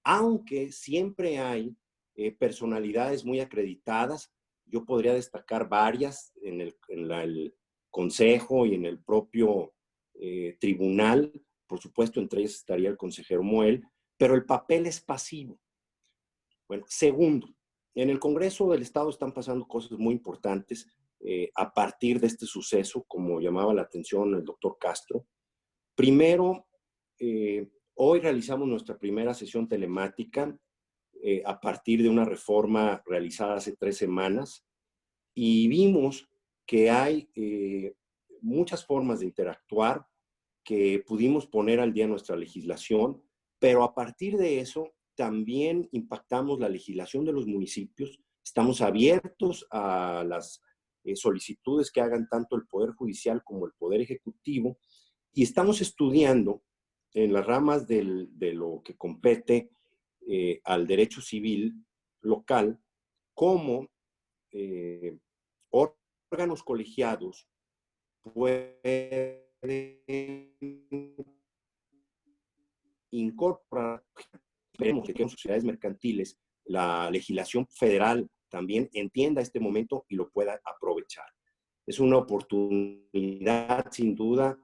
aunque siempre hay personalidades muy acreditadas. Yo podría destacar varias en el Consejo y en el propio tribunal. Por supuesto, entre ellas estaría el consejero Moel, pero el papel es pasivo. Bueno, segundo, en el Congreso del Estado están pasando cosas muy importantes a partir de este suceso, como llamaba la atención el doctor Castro. Primero, hoy realizamos nuestra primera sesión telemática a partir de una reforma realizada hace 3 semanas, y vimos que hay muchas formas de interactuar, que pudimos poner al día nuestra legislación, pero a partir de eso también impactamos la legislación de los municipios. Estamos abiertos a las solicitudes que hagan tanto el Poder Judicial como el Poder Ejecutivo, y estamos estudiando en las ramas de lo que compete al derecho civil local, cómo órganos colegiados pueden incorporar, esperemos que en sociedades mercantiles la legislación federal también entienda este momento y lo pueda aprovechar. Es una oportunidad, sin duda,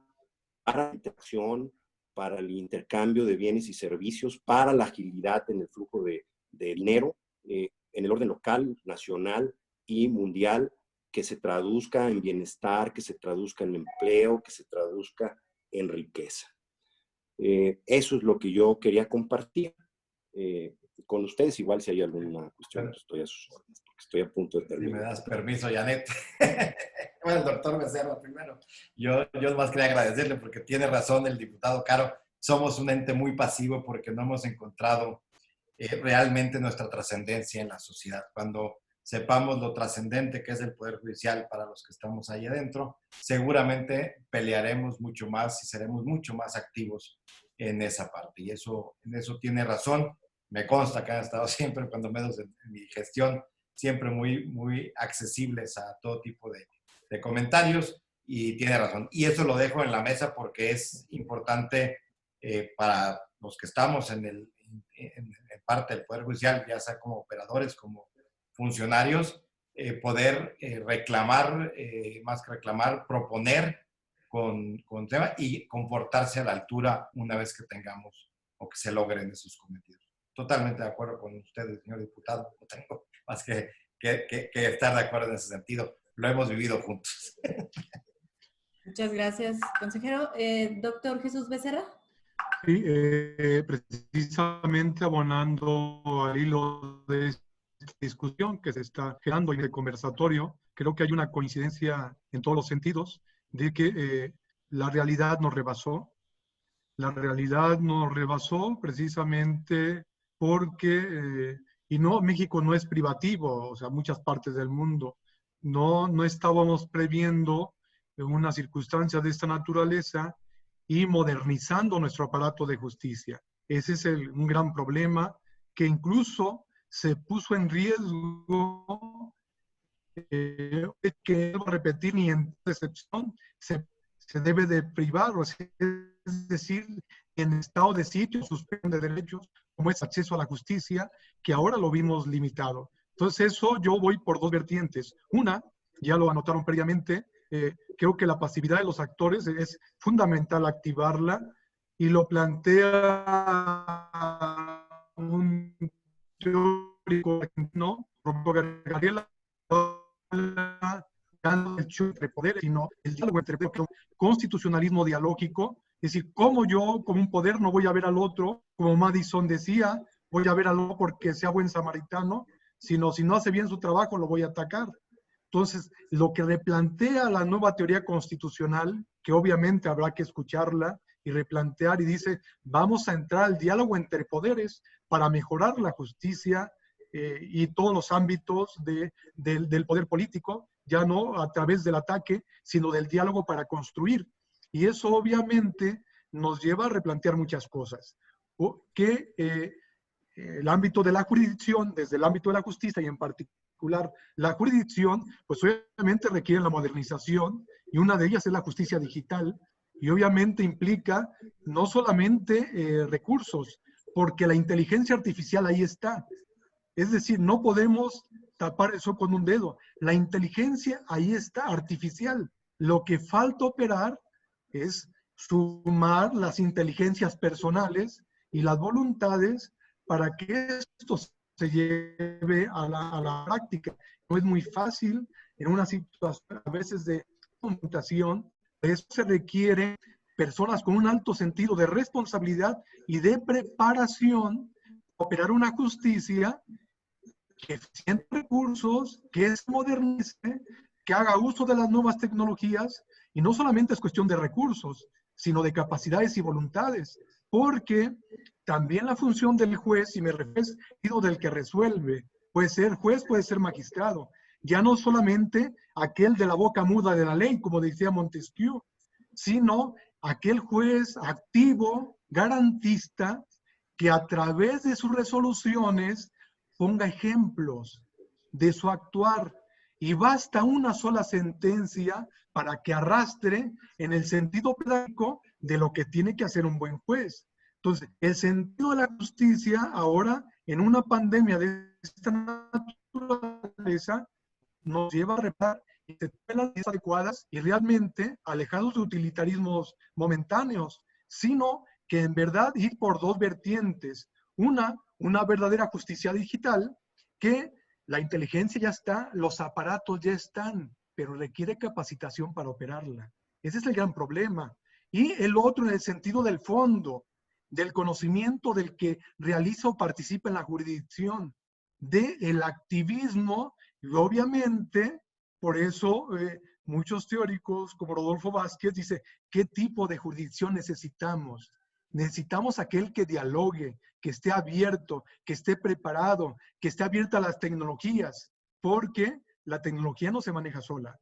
para la interacción, para el intercambio de bienes y servicios, para la agilidad en el flujo de dinero en el orden local, nacional y mundial, que se traduzca en bienestar, que se traduzca en empleo, que se traduzca en riqueza. Eso es lo que yo quería compartir con ustedes. Igual si hay alguna cuestión, estoy a sus órdenes, porque estoy a punto de terminar. Si me das permiso, Janet. Bueno, el doctor Becerra primero. Yo más quería agradecerle porque tiene razón el diputado Caro. Somos un ente muy pasivo porque no hemos encontrado realmente nuestra trascendencia en la sociedad. Cuando sepamos lo trascendente que es el Poder Judicial para los que estamos ahí adentro, seguramente pelearemos mucho más y seremos mucho más activos en esa parte. Y en eso tiene razón. Me consta que han estado siempre, cuando menos en mi gestión, siempre muy, muy accesibles a todo tipo de comentarios, y tiene razón. Y eso lo dejo en la mesa porque es importante para los que estamos en parte del Poder Judicial, ya sea como operadores, como funcionarios, poder reclamar, más que reclamar, proponer con tema y comportarse a la altura una vez que tengamos o que se logren esos cometidos. Totalmente de acuerdo con ustedes, señor diputado. No tengo más que estar de acuerdo en ese sentido. Lo hemos vivido juntos. Muchas gracias, consejero. Doctor Jesús Becerra. Sí, precisamente abonando al hilo de esta discusión que se está generando en el conversatorio, creo que hay una coincidencia en todos los sentidos de que la realidad nos rebasó. La realidad nos rebasó precisamente porque, y no, México no es privativo, o sea, muchas partes del mundo, no estábamos previendo una circunstancia de esta naturaleza y modernizando nuestro aparato de justicia. Ese es un gran problema que incluso se puso en riesgo, que debo repetir, ni en excepción se debe de privar, o sea, es decir, en estado de sitio suspende derechos, como es acceso a la justicia, que ahora lo vimos limitado. Entonces eso yo voy por dos vertientes. Una, ya lo anotaron previamente, creo que la pasividad de los actores es fundamental activarla y lo plantea un teórico argentino, Roberto Gabriela, el choque entre poderes, sino el diálogo entre poderes, constitucionalismo dialógico, es decir, cómo yo como un poder no voy a ver al otro, como Madison decía, voy a ver al otro porque sea buen samaritano, sino si no hace bien su trabajo lo voy a atacar. Entonces, lo que replantea la nueva teoría constitucional, que obviamente habrá que escucharla y replantear, y dice, vamos a entrar al diálogo entre poderes para mejorar la justicia y todos los ámbitos del poder político, ya no a través del ataque, sino del diálogo para construir. Y eso obviamente nos lleva a replantear muchas cosas. Que el ámbito de la jurisdicción, desde el ámbito de la justicia y en particular la jurisdicción, pues obviamente requiere la modernización y una de ellas es la justicia digital y obviamente implica no solamente recursos, porque la inteligencia artificial ahí está. Es decir, no podemos tapar eso con un dedo. La inteligencia ahí está, artificial. Lo que falta operar es sumar las inteligencias personales y las voluntades para que esto se lleve a la práctica. No es muy fácil en una situación a veces de computación, eso se requiere personas con un alto sentido de responsabilidad y de preparación para operar una justicia que eficiente recursos, que se modernice, que haga uso de las nuevas tecnologías, y no solamente es cuestión de recursos, sino de capacidades y voluntades, porque también la función del juez, y me refiero del que resuelve, puede ser juez, puede ser magistrado, ya no solamente aquel de la boca muda de la ley, como decía Montesquieu, sino aquel juez activo, garantista, que a través de sus resoluciones ponga ejemplos de su actuar, y basta una sola sentencia para que arrastre en el sentido práctico de lo que tiene que hacer un buen juez. Entonces, el sentido de la justicia ahora, en una pandemia de esta naturaleza, nos lleva a reparar las medidas adecuadas y realmente alejados de utilitarismos momentáneos, sino que en verdad ir por dos vertientes. Una verdadera justicia digital, que la inteligencia ya está, los aparatos ya están, pero requiere capacitación para operarla. Ese es el gran problema. Y el otro en el sentido del fondo, del conocimiento del que realiza o participa en la jurisdicción, del activismo, y obviamente, por eso muchos teóricos como Rodolfo Vázquez dice, ¿qué tipo de jurisdicción necesitamos? Necesitamos aquel que dialogue, que esté abierto, que esté preparado, que esté abierta a las tecnologías, porque la tecnología no se maneja sola.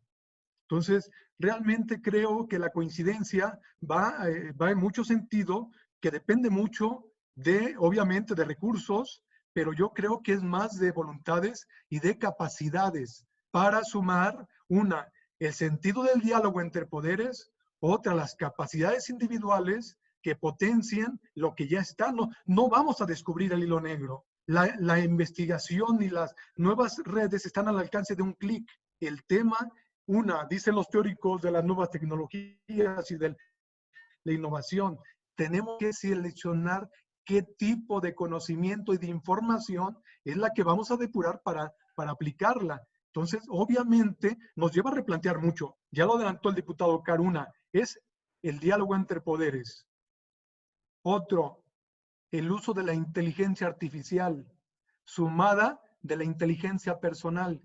Entonces, realmente creo que la coincidencia va en mucho sentido, que depende mucho de, obviamente, de recursos, pero yo creo que es más de voluntades y de capacidades para sumar el sentido del diálogo entre poderes, otra, las capacidades individuales que potencien lo que ya está. No vamos a descubrir el hilo negro. La investigación y las nuevas redes están al alcance de un clic. El tema, dicen los teóricos de las nuevas tecnologías y de la innovación, tenemos que seleccionar qué tipo de conocimiento y de información es la que vamos a depurar para aplicarla. Entonces, obviamente, nos lleva a replantear mucho. Ya lo adelantó el diputado Caruna, es el diálogo entre poderes. Otro, el uso de la inteligencia artificial, sumada de la inteligencia personal.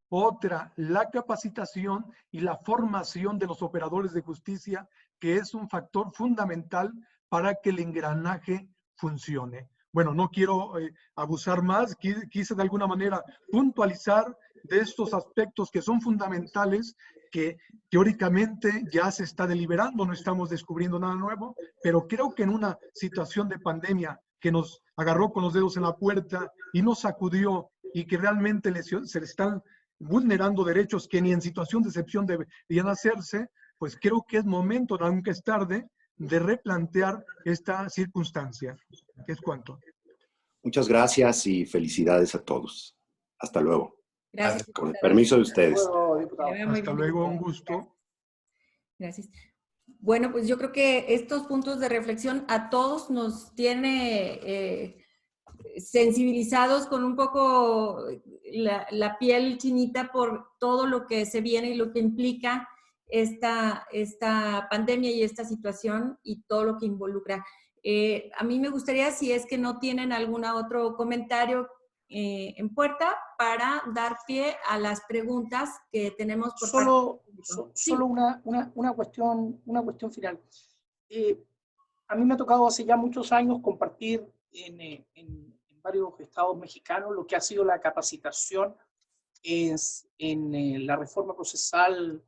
Otra, la capacitación y la formación de los operadores de justicia, que es un factor fundamental para que el engranaje funcione. Bueno, no quiero abusar más, quise de alguna manera puntualizar de estos aspectos que son fundamentales, que teóricamente ya se está deliberando, no estamos descubriendo nada nuevo, pero creo que en una situación de pandemia que nos agarró con los dedos en la puerta y nos sacudió y que realmente se le están vulnerando derechos que ni en situación de excepción deberían hacerse, pues creo que es momento, aunque es tarde, de replantear esta circunstancia. ¿Qué es cuánto? Muchas gracias y felicidades a todos. Hasta luego. Gracias. Con el permiso de ustedes. Hasta luego, un gusto. Gracias. Bueno, pues yo creo que estos puntos de reflexión a todos nos tiene sensibilizados con un poco la piel chinita por todo lo que se viene y lo que implica esta pandemia y esta situación y todo lo que involucra. A mí me gustaría, si es que no tienen algún otro comentario en puerta, para dar pie a las preguntas que tenemos por Solo una cuestión final. A mí me ha tocado hace ya muchos años compartir en varios estados mexicanos lo que ha sido la capacitación en la reforma procesal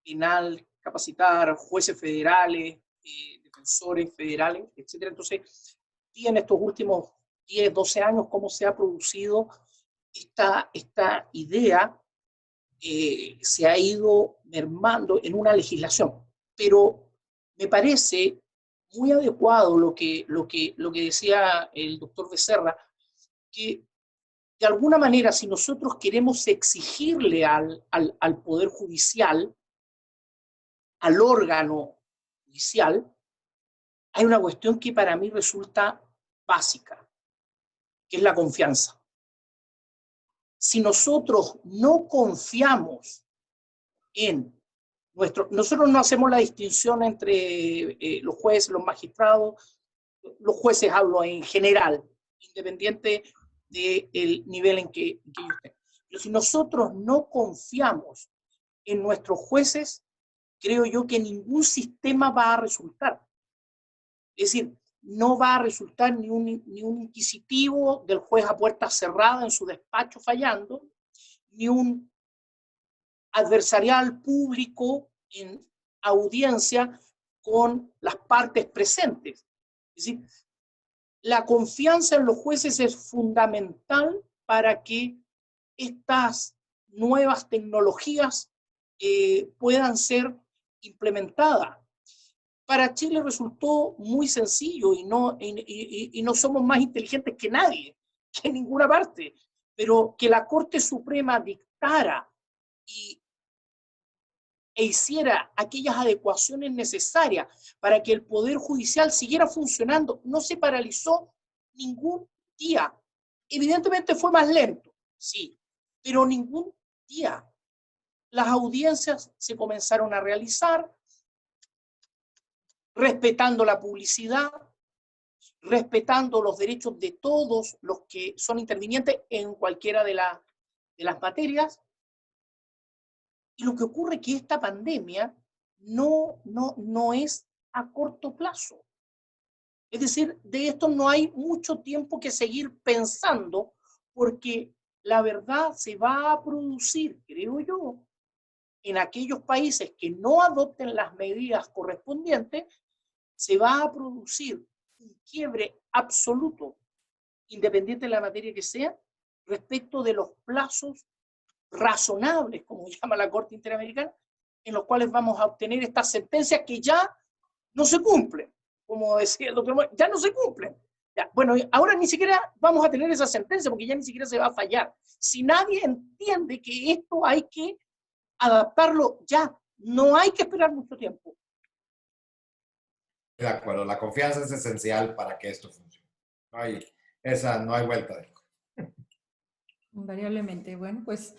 penal, capacitar jueces federales, defensores federales, etc. Entonces, y en estos últimos 10, 12 años, cómo se ha producido esta idea, se ha ido mermando en una legislación. Pero me parece muy adecuado lo que decía el doctor Becerra, que de alguna manera, si nosotros queremos exigirle al Poder Judicial, al órgano judicial, hay una cuestión que para mí resulta básica, que es la confianza. Si nosotros no confiamos en nosotros no hacemos la distinción entre los jueces, los magistrados, los jueces hablo en general, independiente del nivel en que ellos estén. Pero si nosotros no confiamos en nuestros jueces, creo yo que ningún sistema va a resultar. Es decir, no va a resultar ni un inquisitivo del juez a puerta cerrada en su despacho fallando, ni un adversarial público en audiencia con las partes presentes. Es decir, la confianza en los jueces es fundamental para que estas nuevas tecnologías puedan ser implementadas. Para Chile resultó muy sencillo y no somos más inteligentes que nadie, que en ninguna parte, pero que la Corte Suprema dictara e hiciera aquellas adecuaciones necesarias para que el Poder Judicial siguiera funcionando. No se paralizó ningún día. Evidentemente fue más lento, sí, pero ningún día. Las audiencias se comenzaron a realizar respetando la publicidad, respetando los derechos de todos los que son intervinientes en cualquiera de las materias. Y lo que ocurre es que esta pandemia no es a corto plazo. Es decir, de esto no hay mucho tiempo que seguir pensando, porque la verdad se va a producir, creo yo, en aquellos países que no adopten las medidas correspondientes, se va a producir un quiebre absoluto, independiente de la materia que sea, respecto de los plazos razonables, como llama la Corte Interamericana, en los cuales vamos a obtener estas sentencias que ya no se cumplen. Como decía el doctor, ya no se cumplen. Ya, bueno, ahora ni siquiera vamos a tener esa sentencia porque ya ni siquiera se va a fallar. Si nadie entiende que esto hay que adaptarlo ya, no hay que esperar mucho tiempo. De acuerdo, la confianza es esencial para que esto funcione. No hay vuelta de hoja. Invariablemente. Bueno, pues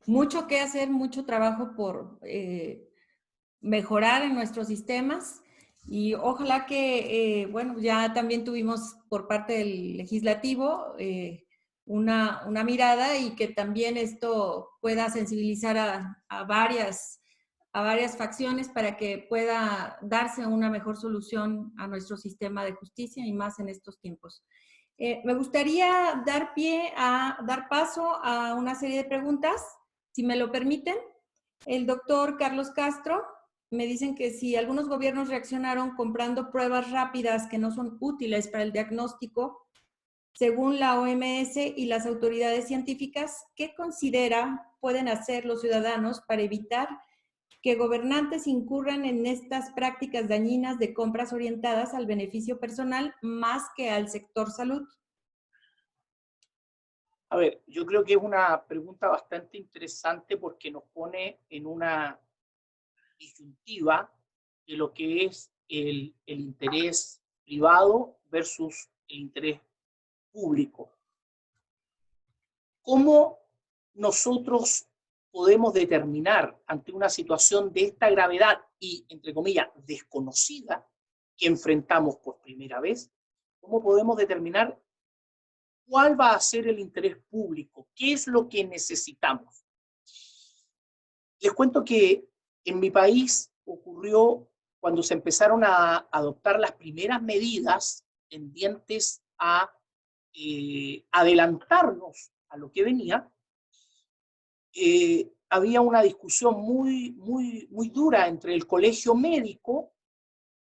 mucho que hacer, mucho trabajo por mejorar en nuestros sistemas y ojalá que, bueno, ya también tuvimos por parte del legislativo una mirada y que también esto pueda sensibilizar a varias facciones para que pueda darse una mejor solución a nuestro sistema de justicia y más en estos tiempos. Me gustaría dar paso a una serie de preguntas, si me lo permiten. El doctor Carlos Castro, me dicen que si algunos gobiernos reaccionaron comprando pruebas rápidas que no son útiles para el diagnóstico, según la OMS y las autoridades científicas, ¿qué considera pueden hacer los ciudadanos para evitar que gobernantes incurran en estas prácticas dañinas de compras orientadas al beneficio personal más que al sector salud? A ver, yo creo que es una pregunta bastante interesante porque nos pone en una disyuntiva de lo que es el interés privado versus el interés público. ¿Cómo nosotros podemos determinar ante una situación de esta gravedad y, entre comillas, desconocida que enfrentamos por primera vez? ¿Cómo podemos determinar cuál va a ser el interés público? ¿Qué es lo que necesitamos? Les cuento que en mi país ocurrió cuando se empezaron a adoptar las primeras medidas tendientes a adelantarnos a lo que venía. Había una discusión muy dura entre el colegio médico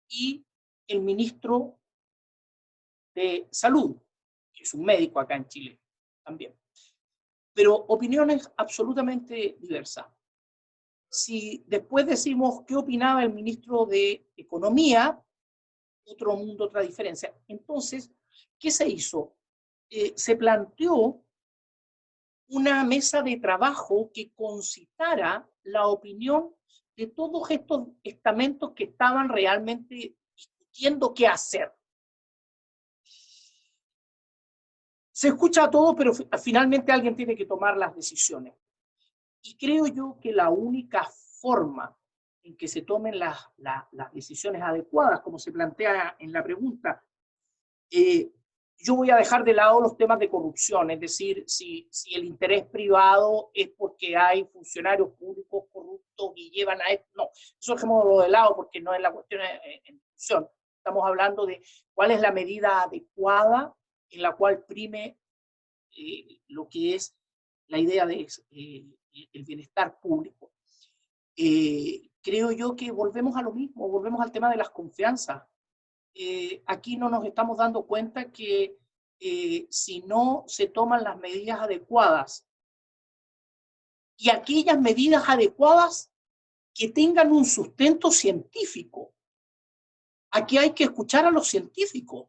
y el ministro de Salud, que es un médico acá en Chile también. Pero opiniones absolutamente diversas. Si después decimos qué opinaba el ministro de Economía, otro mundo, otra diferencia. Entonces, ¿qué se hizo? Se planteó una mesa de trabajo que concitara la opinión de todos estos estamentos que estaban realmente discutiendo qué hacer. Se escucha a todos, pero finalmente alguien tiene que tomar las decisiones. Y creo yo que la única forma en que se tomen las decisiones adecuadas, como se plantea en la pregunta, yo voy a dejar de lado los temas de corrupción, es decir, si el interés privado es porque hay funcionarios públicos corruptos y llevan a esto, no, eso dejémoslo de lado porque no es la cuestión en discusión. Estamos hablando de cuál es la medida adecuada en la cual prime lo que es la idea de el bienestar público. Creo yo que volvemos a lo mismo, volvemos al tema de las confianzas. Aquí no nos estamos dando cuenta que si no se toman las medidas adecuadas y aquellas medidas adecuadas que tengan un sustento científico. Aquí hay que escuchar a los científicos,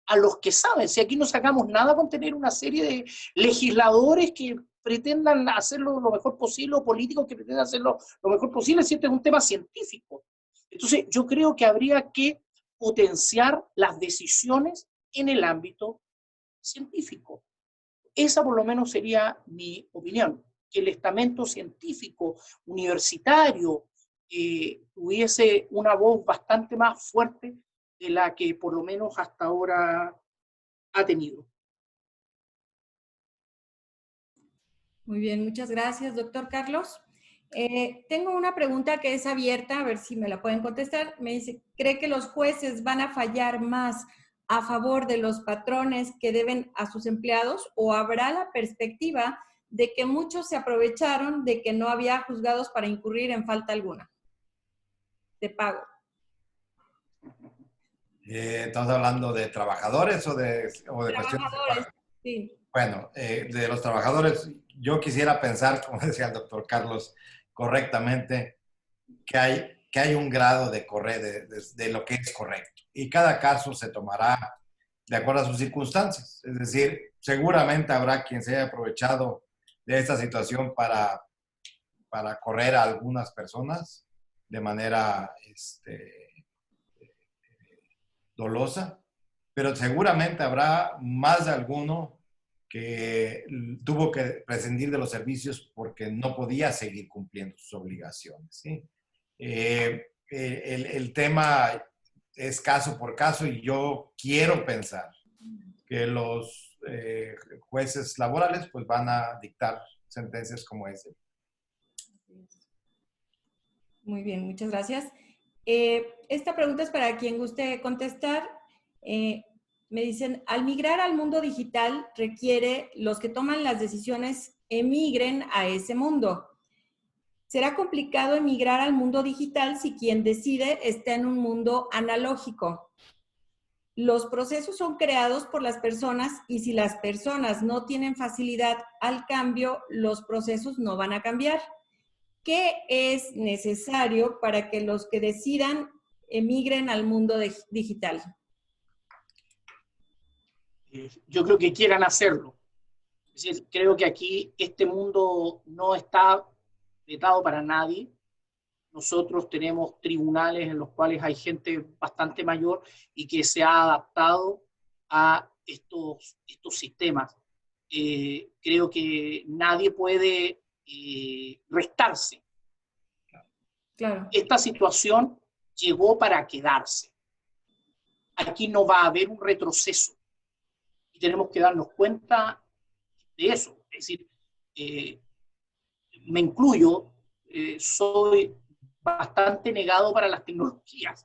a los que saben. Si aquí no sacamos nada con tener una serie de legisladores que pretendan hacerlo lo mejor posible, o políticos que pretendan hacerlo lo mejor posible, si este es un tema científico. Entonces, yo creo que habría que potenciar las decisiones en el ámbito científico. Esa por lo menos sería mi opinión, que el estamento científico, universitario, tuviese una voz bastante más fuerte de la que por lo menos hasta ahora ha tenido. Muy bien, muchas gracias, doctor Carlos. Tengo una pregunta que es abierta, a ver si me la pueden contestar. Me dice, ¿cree que los jueces van a fallar más a favor de los patrones que deben a sus empleados, o habrá la perspectiva de que muchos se aprovecharon de que no había juzgados para incurrir en falta alguna de pago? ¿Estamos hablando de trabajadores o de Trabajadores, sí. Bueno, de los trabajadores, yo quisiera pensar, como decía el doctor Carlos correctamente, que hay un grado de lo que es correcto. Y cada caso se tomará de acuerdo a sus circunstancias. Es decir, seguramente habrá quien se haya aprovechado de esta situación para correr a algunas personas de manera dolosa, pero seguramente habrá más de alguno que tuvo que prescindir de los servicios porque no podía seguir cumpliendo sus obligaciones, ¿sí? El tema es caso por caso, y yo quiero pensar que los jueces laborales pues van a dictar sentencias como esa. Muy bien, muchas gracias. Esta pregunta es para quien guste contestar. Me dicen, al migrar al mundo digital requiere los que toman las decisiones emigren a ese mundo. ¿Será complicado emigrar al mundo digital si quien decide está en un mundo analógico? Los procesos son creados por las personas, y si las personas no tienen facilidad al cambio, los procesos no van a cambiar. ¿Qué es necesario para que los que decidan emigren al mundo digital? Yo creo que quieran hacerlo. Es decir, creo que aquí este mundo no está vetado para nadie. Nosotros tenemos tribunales en los cuales hay gente bastante mayor y que se ha adaptado a estos sistemas. Creo que nadie puede restarse. Claro. Esta situación llegó para quedarse. Aquí no va a haber un retroceso y tenemos que darnos cuenta de eso. Es decir, me incluyo, soy bastante negado para las tecnologías,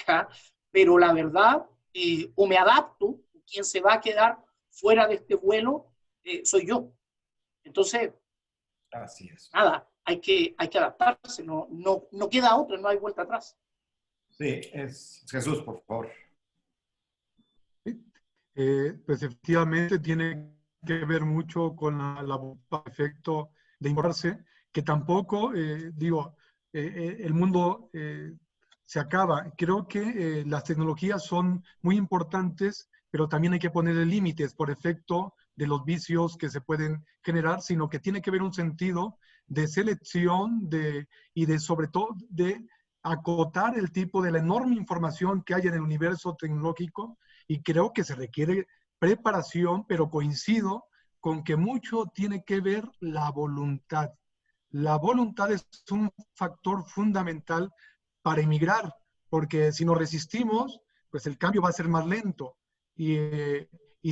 ¿ya? Pero la verdad, o me adapto, quien se va a quedar fuera de este vuelo soy yo. Entonces, así es. Nada, hay que adaptarse, no queda otra, no hay vuelta atrás. Sí, Jesús, por favor. Pues efectivamente tiene que ver mucho con la efecto de informarse, que tampoco, el mundo se acaba. Creo que las tecnologías son muy importantes, pero también hay que ponerle límites por efecto de los vicios que se pueden generar, sino que tiene que haber un sentido de selección y sobre todo de acotar el tipo de la enorme información que hay en el universo tecnológico, y creo que se requiere preparación, pero coincido con que mucho tiene que ver la voluntad. La voluntad es un factor fundamental para emigrar, porque si nos resistimos, pues el cambio va a ser más lento. Y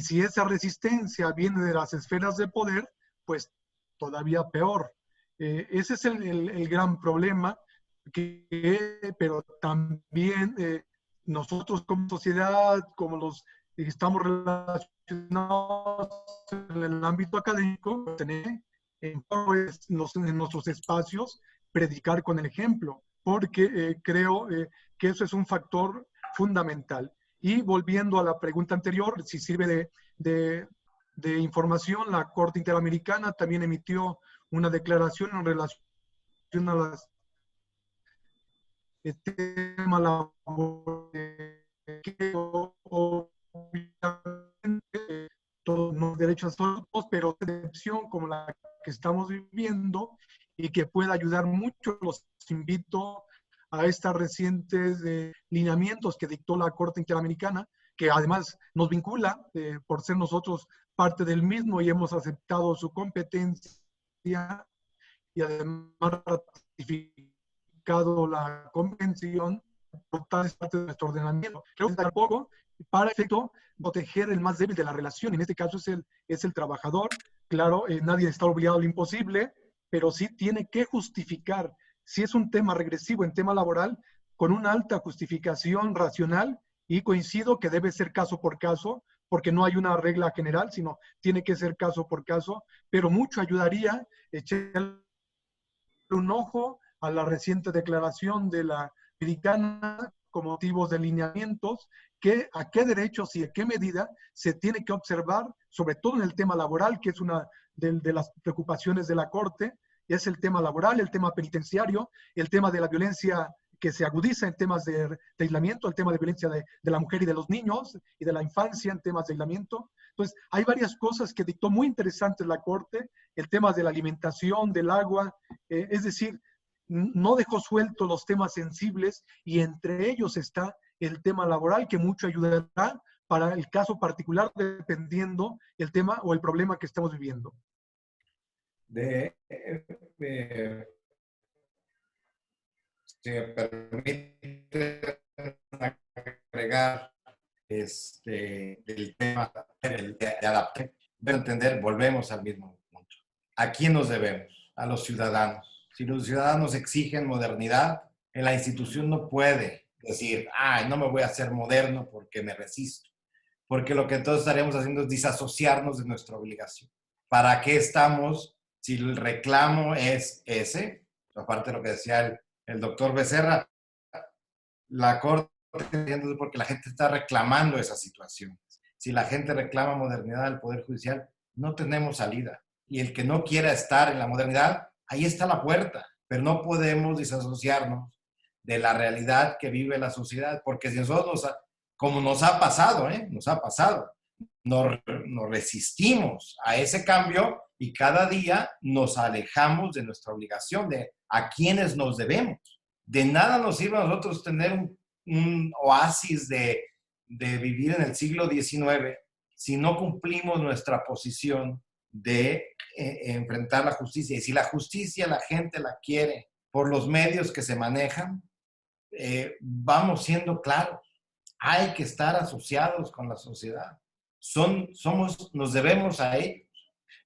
si esa resistencia viene de las esferas de poder, pues todavía peor. Ese es el gran problema, pero también nosotros como sociedad, como los que estamos relacionados en el ámbito académico, tenemos en nuestros espacios predicar con el ejemplo, porque creo que eso es un factor fundamental. Y volviendo a la pregunta anterior, si sirve de información, la Corte Interamericana también emitió una declaración en relación a las tema que obviamente todos los derechos son todos, pero una excepción como la que estamos viviendo y que puede ayudar mucho. Los invito a estas recientes lineamientos que dictó la Corte Interamericana, que además nos vincula por ser nosotros parte del mismo y hemos aceptado su competencia y además ratificado la convención por tal parte de nuestro ordenamiento. Creo que tampoco para efecto proteger el más débil de la relación, en este caso es el trabajador. Claro, nadie está obligado a lo imposible, pero sí tiene que justificar, si es un tema regresivo en tema laboral, con una alta justificación racional, y coincido que debe ser caso por caso, porque no hay una regla general, sino tiene que ser caso por caso, pero mucho ayudaría echarle un ojo a la reciente declaración de la americana con motivos de lineamientos, que a qué derechos y a qué medida se tiene que observar, sobre todo en el tema laboral, que es una de las preocupaciones de la Corte, es el tema laboral, el tema penitenciario, el tema de la violencia que se agudiza en temas de aislamiento, el tema de violencia de la mujer y de los niños y de la infancia en temas de aislamiento. Entonces, hay varias cosas que dictó muy interesantes la Corte, el tema de la alimentación, del agua, es decir, no dejó sueltos los temas sensibles, y entre ellos está el tema laboral, que mucho ayudará para el caso particular, dependiendo el tema o el problema que estamos viviendo. Si me permite agregar el tema de adaptar, de entender, volvemos al mismo punto. ¿A quién nos debemos? A los ciudadanos. Si los ciudadanos exigen modernidad, en la institución no puede decir, no me voy a hacer moderno porque me resisto. Porque lo que entonces estaremos haciendo es disasociarnos de nuestra obligación. ¿Para qué estamos si el reclamo es ese? Aparte de lo que decía el doctor Becerra, la Corte, porque la gente está reclamando esa situación. Si la gente reclama modernidad del Poder Judicial, no tenemos salida. Y el que no quiera estar en la modernidad, ahí está la puerta. Pero no podemos disasociarnos de la realidad que vive la sociedad, porque si nosotros, como nos ha pasado, nos resistimos a ese cambio y cada día nos alejamos de nuestra obligación, de a quienes nos debemos. De nada nos sirve a nosotros tener un oasis de vivir en el siglo XIX si no cumplimos nuestra posición de enfrentar la justicia. Y si la justicia la gente la quiere por los medios que se manejan, vamos siendo claros. Hay que estar asociados con la sociedad. Nos debemos a ellos.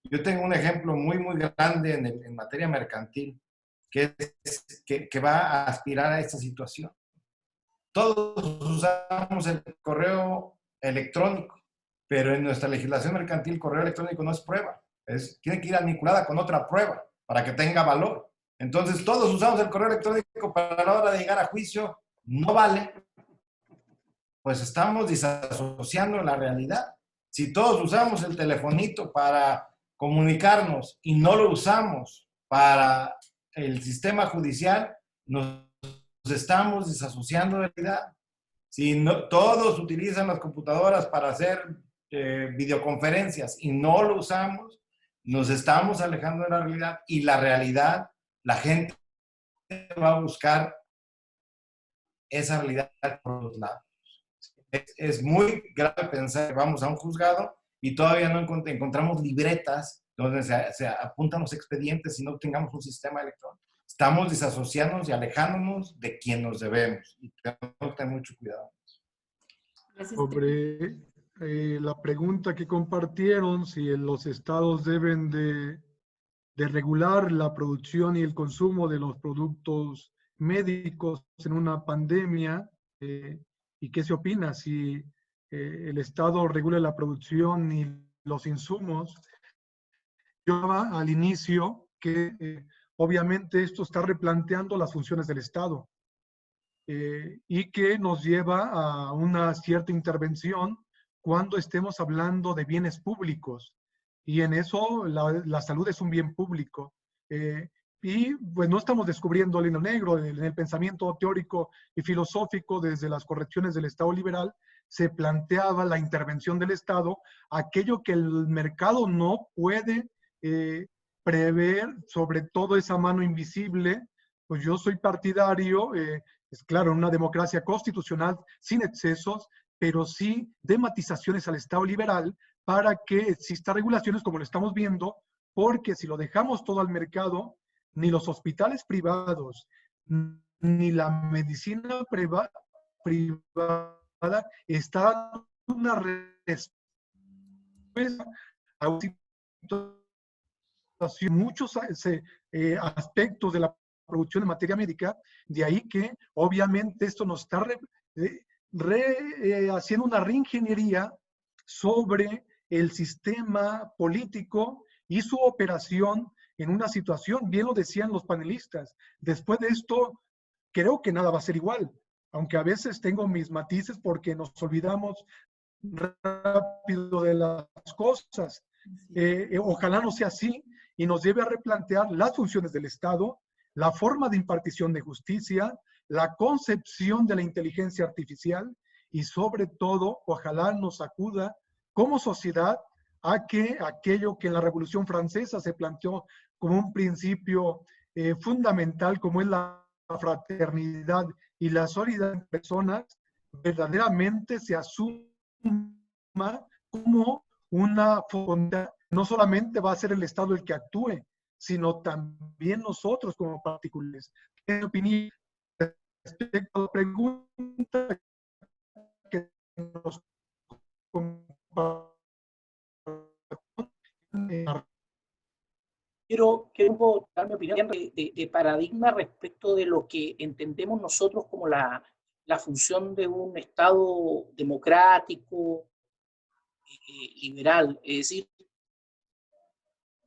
Yo tengo un ejemplo muy, muy grande en materia mercantil que va a aspirar a esta situación. Todos usamos el correo electrónico, pero en nuestra legislación mercantil el correo electrónico no es prueba. Tiene que ir vinculada con otra prueba para que tenga valor. Entonces todos usamos el correo electrónico, para la hora de llegar a juicio no vale. Pues estamos disasociando la realidad. Si todos usamos el telefonito para comunicarnos y no lo usamos para el sistema judicial, nos estamos disasociando de la realidad. Si no, todos utilizan las computadoras para hacer videoconferencias y no lo usamos, nos estamos alejando de la realidad. Y la realidad, la gente va a buscar esa realidad por los lados. Es muy grave pensar que vamos a un juzgado y todavía no encontramos libretas donde se apuntan los expedientes y no tengamos un sistema electrónico. Estamos disasociándonos y alejándonos de quien nos debemos. Y tenemos que tener mucho cuidado. Sobre la pregunta que compartieron, si los estados deben de regular la producción y el consumo de los productos médicos en una pandemia, ¿y qué se opina? Si el Estado regula la producción y los insumos. Yo hablaba al inicio que obviamente esto está replanteando las funciones del Estado y que nos lleva a una cierta intervención cuando estemos hablando de bienes públicos. Y en eso la salud es un bien público. Y pues no estamos descubriendo el hilo negro. En el pensamiento teórico y filosófico, desde las correcciones del Estado liberal, se planteaba la intervención del Estado, aquello que el mercado no puede prever, sobre todo esa mano invisible. Pues yo soy partidario, es claro, en una democracia constitucional sin excesos, pero sí de matizaciones al Estado liberal para que exista regulaciones como lo estamos viendo, porque si lo dejamos todo al mercado, ni los hospitales privados, ni la medicina privada está una respuesta a muchos aspectos de la producción en materia médica, de ahí que obviamente esto nos está haciendo una reingeniería sobre el sistema político y su operación en una situación, bien lo decían los panelistas, después de esto creo que nada va a ser igual, aunque a veces tengo mis matices porque nos olvidamos rápido de las cosas. Ojalá no sea así y nos lleve a replantear las funciones del Estado, la forma de impartición de justicia, la concepción de la inteligencia artificial y sobre todo, ojalá nos acuda como sociedad a que aquello que en la Revolución Francesa se planteó como un principio fundamental, como es la fraternidad y la solidaridad en personas, verdaderamente se asuma como una fonda. No solamente va a ser el Estado el que actúe, sino también nosotros como particulares. En mi opinión, respecto a la pregunta que nos Quiero dar mi opinión de paradigma respecto de lo que entendemos nosotros como la función de un Estado democrático, liberal. Es decir,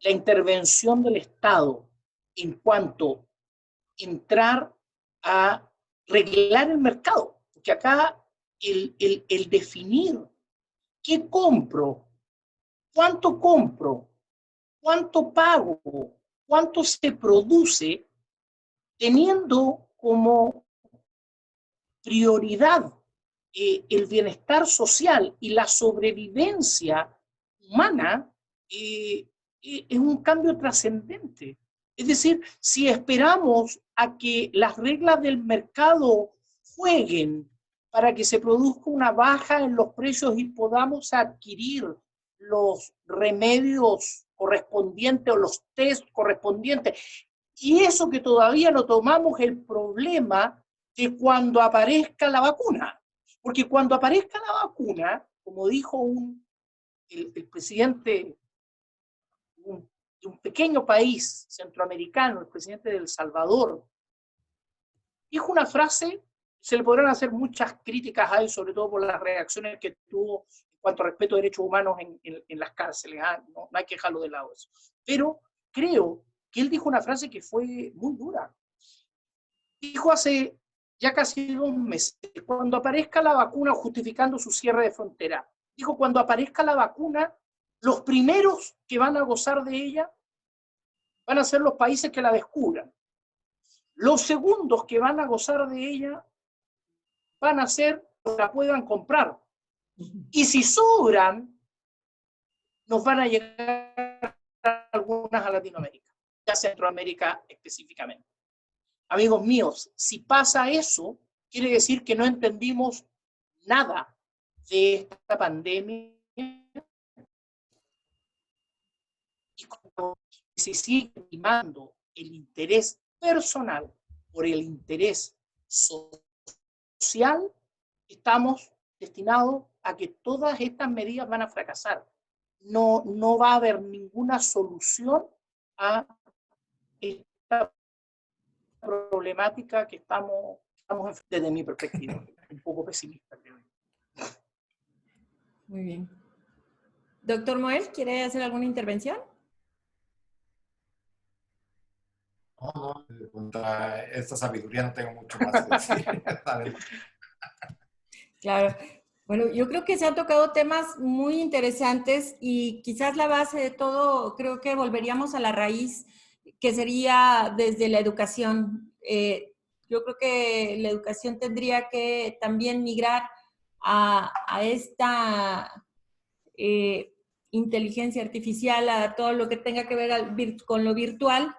la intervención del Estado en cuanto a entrar a regular el mercado. Porque acá el definir qué compro, cuánto pago, cuánto se produce, teniendo como prioridad el bienestar social y la sobrevivencia humana es un cambio trascendente. Es decir, si esperamos a que las reglas del mercado jueguen para que se produzca una baja en los precios y podamos adquirir los remedios correspondientes o los test correspondientes, y eso que todavía no tomamos el problema de cuando aparezca la vacuna. Porque cuando aparezca la vacuna, como dijo el presidente de un pequeño país centroamericano, el presidente de El Salvador, dijo una frase, se le podrán hacer muchas críticas a él, sobre todo por las reacciones que tuvo en cuanto a respeto a derechos humanos en las cárceles. No hay que dejarlo de lado eso. Pero creo que él dijo una frase que fue muy dura. Dijo hace ya casi 2 meses, cuando aparezca la vacuna, justificando su cierre de frontera, dijo, cuando aparezca la vacuna, los primeros que van a gozar de ella van a ser los países que la descubran. Los segundos que van a gozar de ella van a ser los que la puedan comprar. Y si sobran, nos van a llegar algunas a Latinoamérica, a Centroamérica específicamente. Amigos míos, si pasa eso, quiere decir que no entendimos nada de esta pandemia. Y cuando se sigue primando el interés personal por el interés social, estamos destinados a que todas estas medidas van a fracasar. No va a haber ninguna solución a esta problemática que estamos desde mi perspectiva, un poco pesimista, creo. Muy bien. Doctor Moel, ¿quiere hacer alguna intervención? No, contra esta sabiduría no tengo mucho más que decir. Claro. Bueno, yo creo que se han tocado temas muy interesantes y quizás la base de todo, creo que volveríamos a la raíz, que sería desde la educación. Yo creo que la educación tendría que también migrar a esta inteligencia artificial, a todo lo que tenga que ver con lo virtual,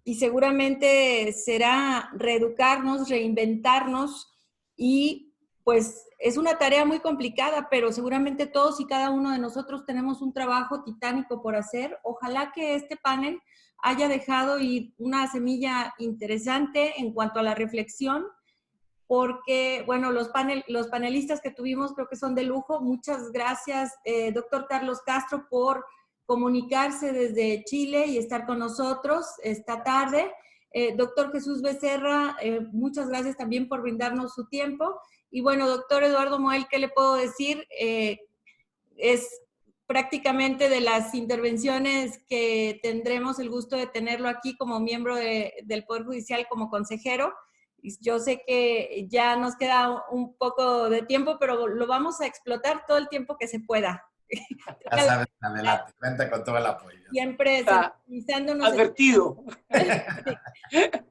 y seguramente será reeducarnos, reinventarnos, y pues es una tarea muy complicada, pero seguramente todos y cada uno de nosotros tenemos un trabajo titánico por hacer. Ojalá que este panel haya dejado una semilla interesante en cuanto a la reflexión, porque, bueno, los panelistas que tuvimos creo que son de lujo. Muchas gracias, doctor Carlos Castro, por comunicarse desde Chile y estar con nosotros esta tarde. Doctor Jesús Becerra, muchas gracias también por brindarnos su tiempo. Y bueno, doctor Eduardo Moel, ¿qué le puedo decir? Es prácticamente de las intervenciones que tendremos el gusto de tenerlo aquí como miembro del Poder Judicial, como consejero. Yo sé que ya nos queda un poco de tiempo, pero lo vamos a explotar todo el tiempo que se pueda. Ya sabes, adelante, cuenta con todo el apoyo. Siempre sensibilizándonos. Advertido.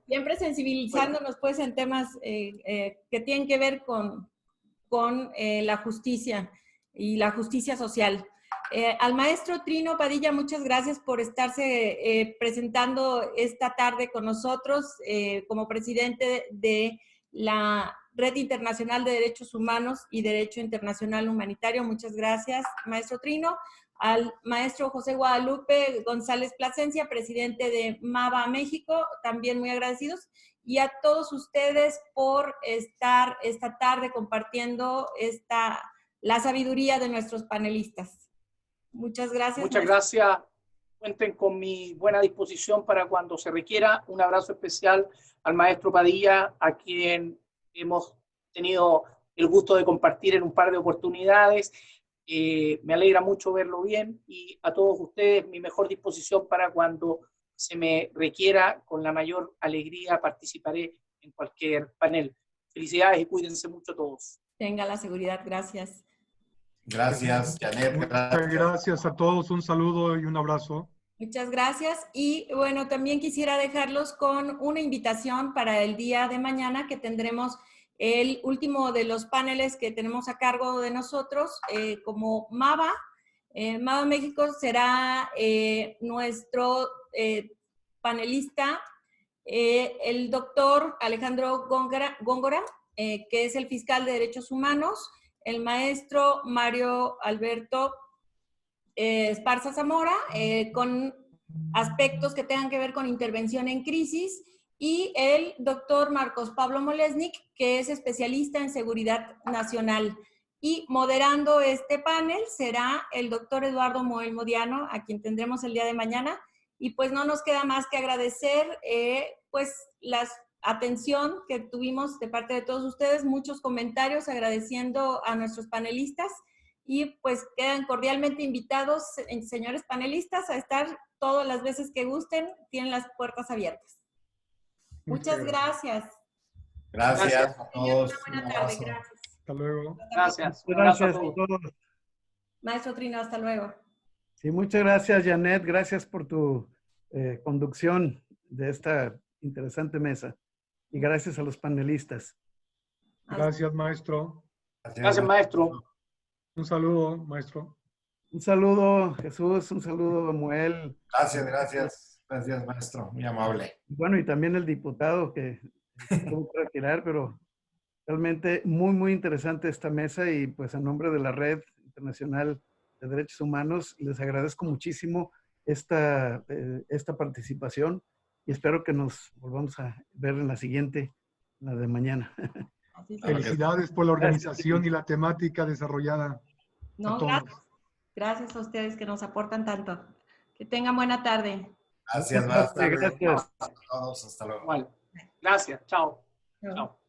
Siempre sensibilizándonos pues en temas que tienen que ver con la justicia y la justicia social. Al maestro Trino Padilla, muchas gracias por estarse presentando esta tarde con nosotros como presidente de la Red Internacional de Derechos Humanos y Derecho Internacional Humanitario. Muchas gracias, maestro Trino. Al maestro José Guadalupe González Plasencia, presidente de MAVA México, también muy agradecidos. Y a todos ustedes por estar esta tarde compartiendo la sabiduría de nuestros panelistas. Muchas gracias. Muchas gracias. Cuenten con mi buena disposición para cuando se requiera. Un abrazo especial al maestro Padilla, a quien hemos tenido el gusto de compartir en un par de oportunidades. Me alegra mucho verlo bien, y a todos ustedes mi mejor disposición para cuando se me requiera. Con la mayor alegría participaré en cualquier panel. Felicidades y cuídense mucho todos. Tenga la seguridad. Gracias. Gracias, Janet. Muchas gracias a todos. Un saludo y un abrazo. Muchas gracias. Y bueno, también quisiera dejarlos con una invitación para el día de mañana, que tendremos el último de los paneles que tenemos a cargo de nosotros como MAVA. MAVA México será nuestro panelista, el doctor Alejandro Góngora, que es el fiscal de Derechos Humanos, el maestro Mario Alberto Esparza Zamora, con aspectos que tengan que ver con intervención en crisis, y el doctor Marcos Pablo Molesnik, que es especialista en seguridad nacional. Y moderando este panel será el doctor Eduardo Moel Modiano, a quien tendremos el día de mañana. Y pues no nos queda más que agradecer pues la atención que tuvimos de parte de todos ustedes, muchos comentarios agradeciendo a nuestros panelistas, y pues quedan cordialmente invitados, señores panelistas, a estar todas las veces que gusten, tienen las puertas abiertas. Muchas gracias. Gracias a todos. Una buena tarde, gracias. Hasta luego. Gracias. Gracias a todos. Maestro Trino, hasta luego. Sí, muchas gracias, Janet. Gracias por tu conducción de esta interesante mesa. Y gracias a los panelistas. Gracias, maestro. Gracias, maestro. Un saludo, maestro. Un saludo, Jesús. Un saludo, Samuel. Gracias. Gracias, maestro. Muy amable. Bueno, y también el diputado que tuvo que retirar, pero realmente muy interesante esta mesa, y pues a nombre de la Red Internacional de Derechos Humanos les agradezco muchísimo esta participación, y espero que nos volvamos a ver en la siguiente, la de mañana. Felicidades por la organización y la temática desarrollada. No, a todos. gracias. Gracias a ustedes que nos aportan tanto. Que tengan buena tarde. Gracias, maestro. Gracias. A todos. Hasta luego. Igual. Gracias. Chao. Chao. Chao.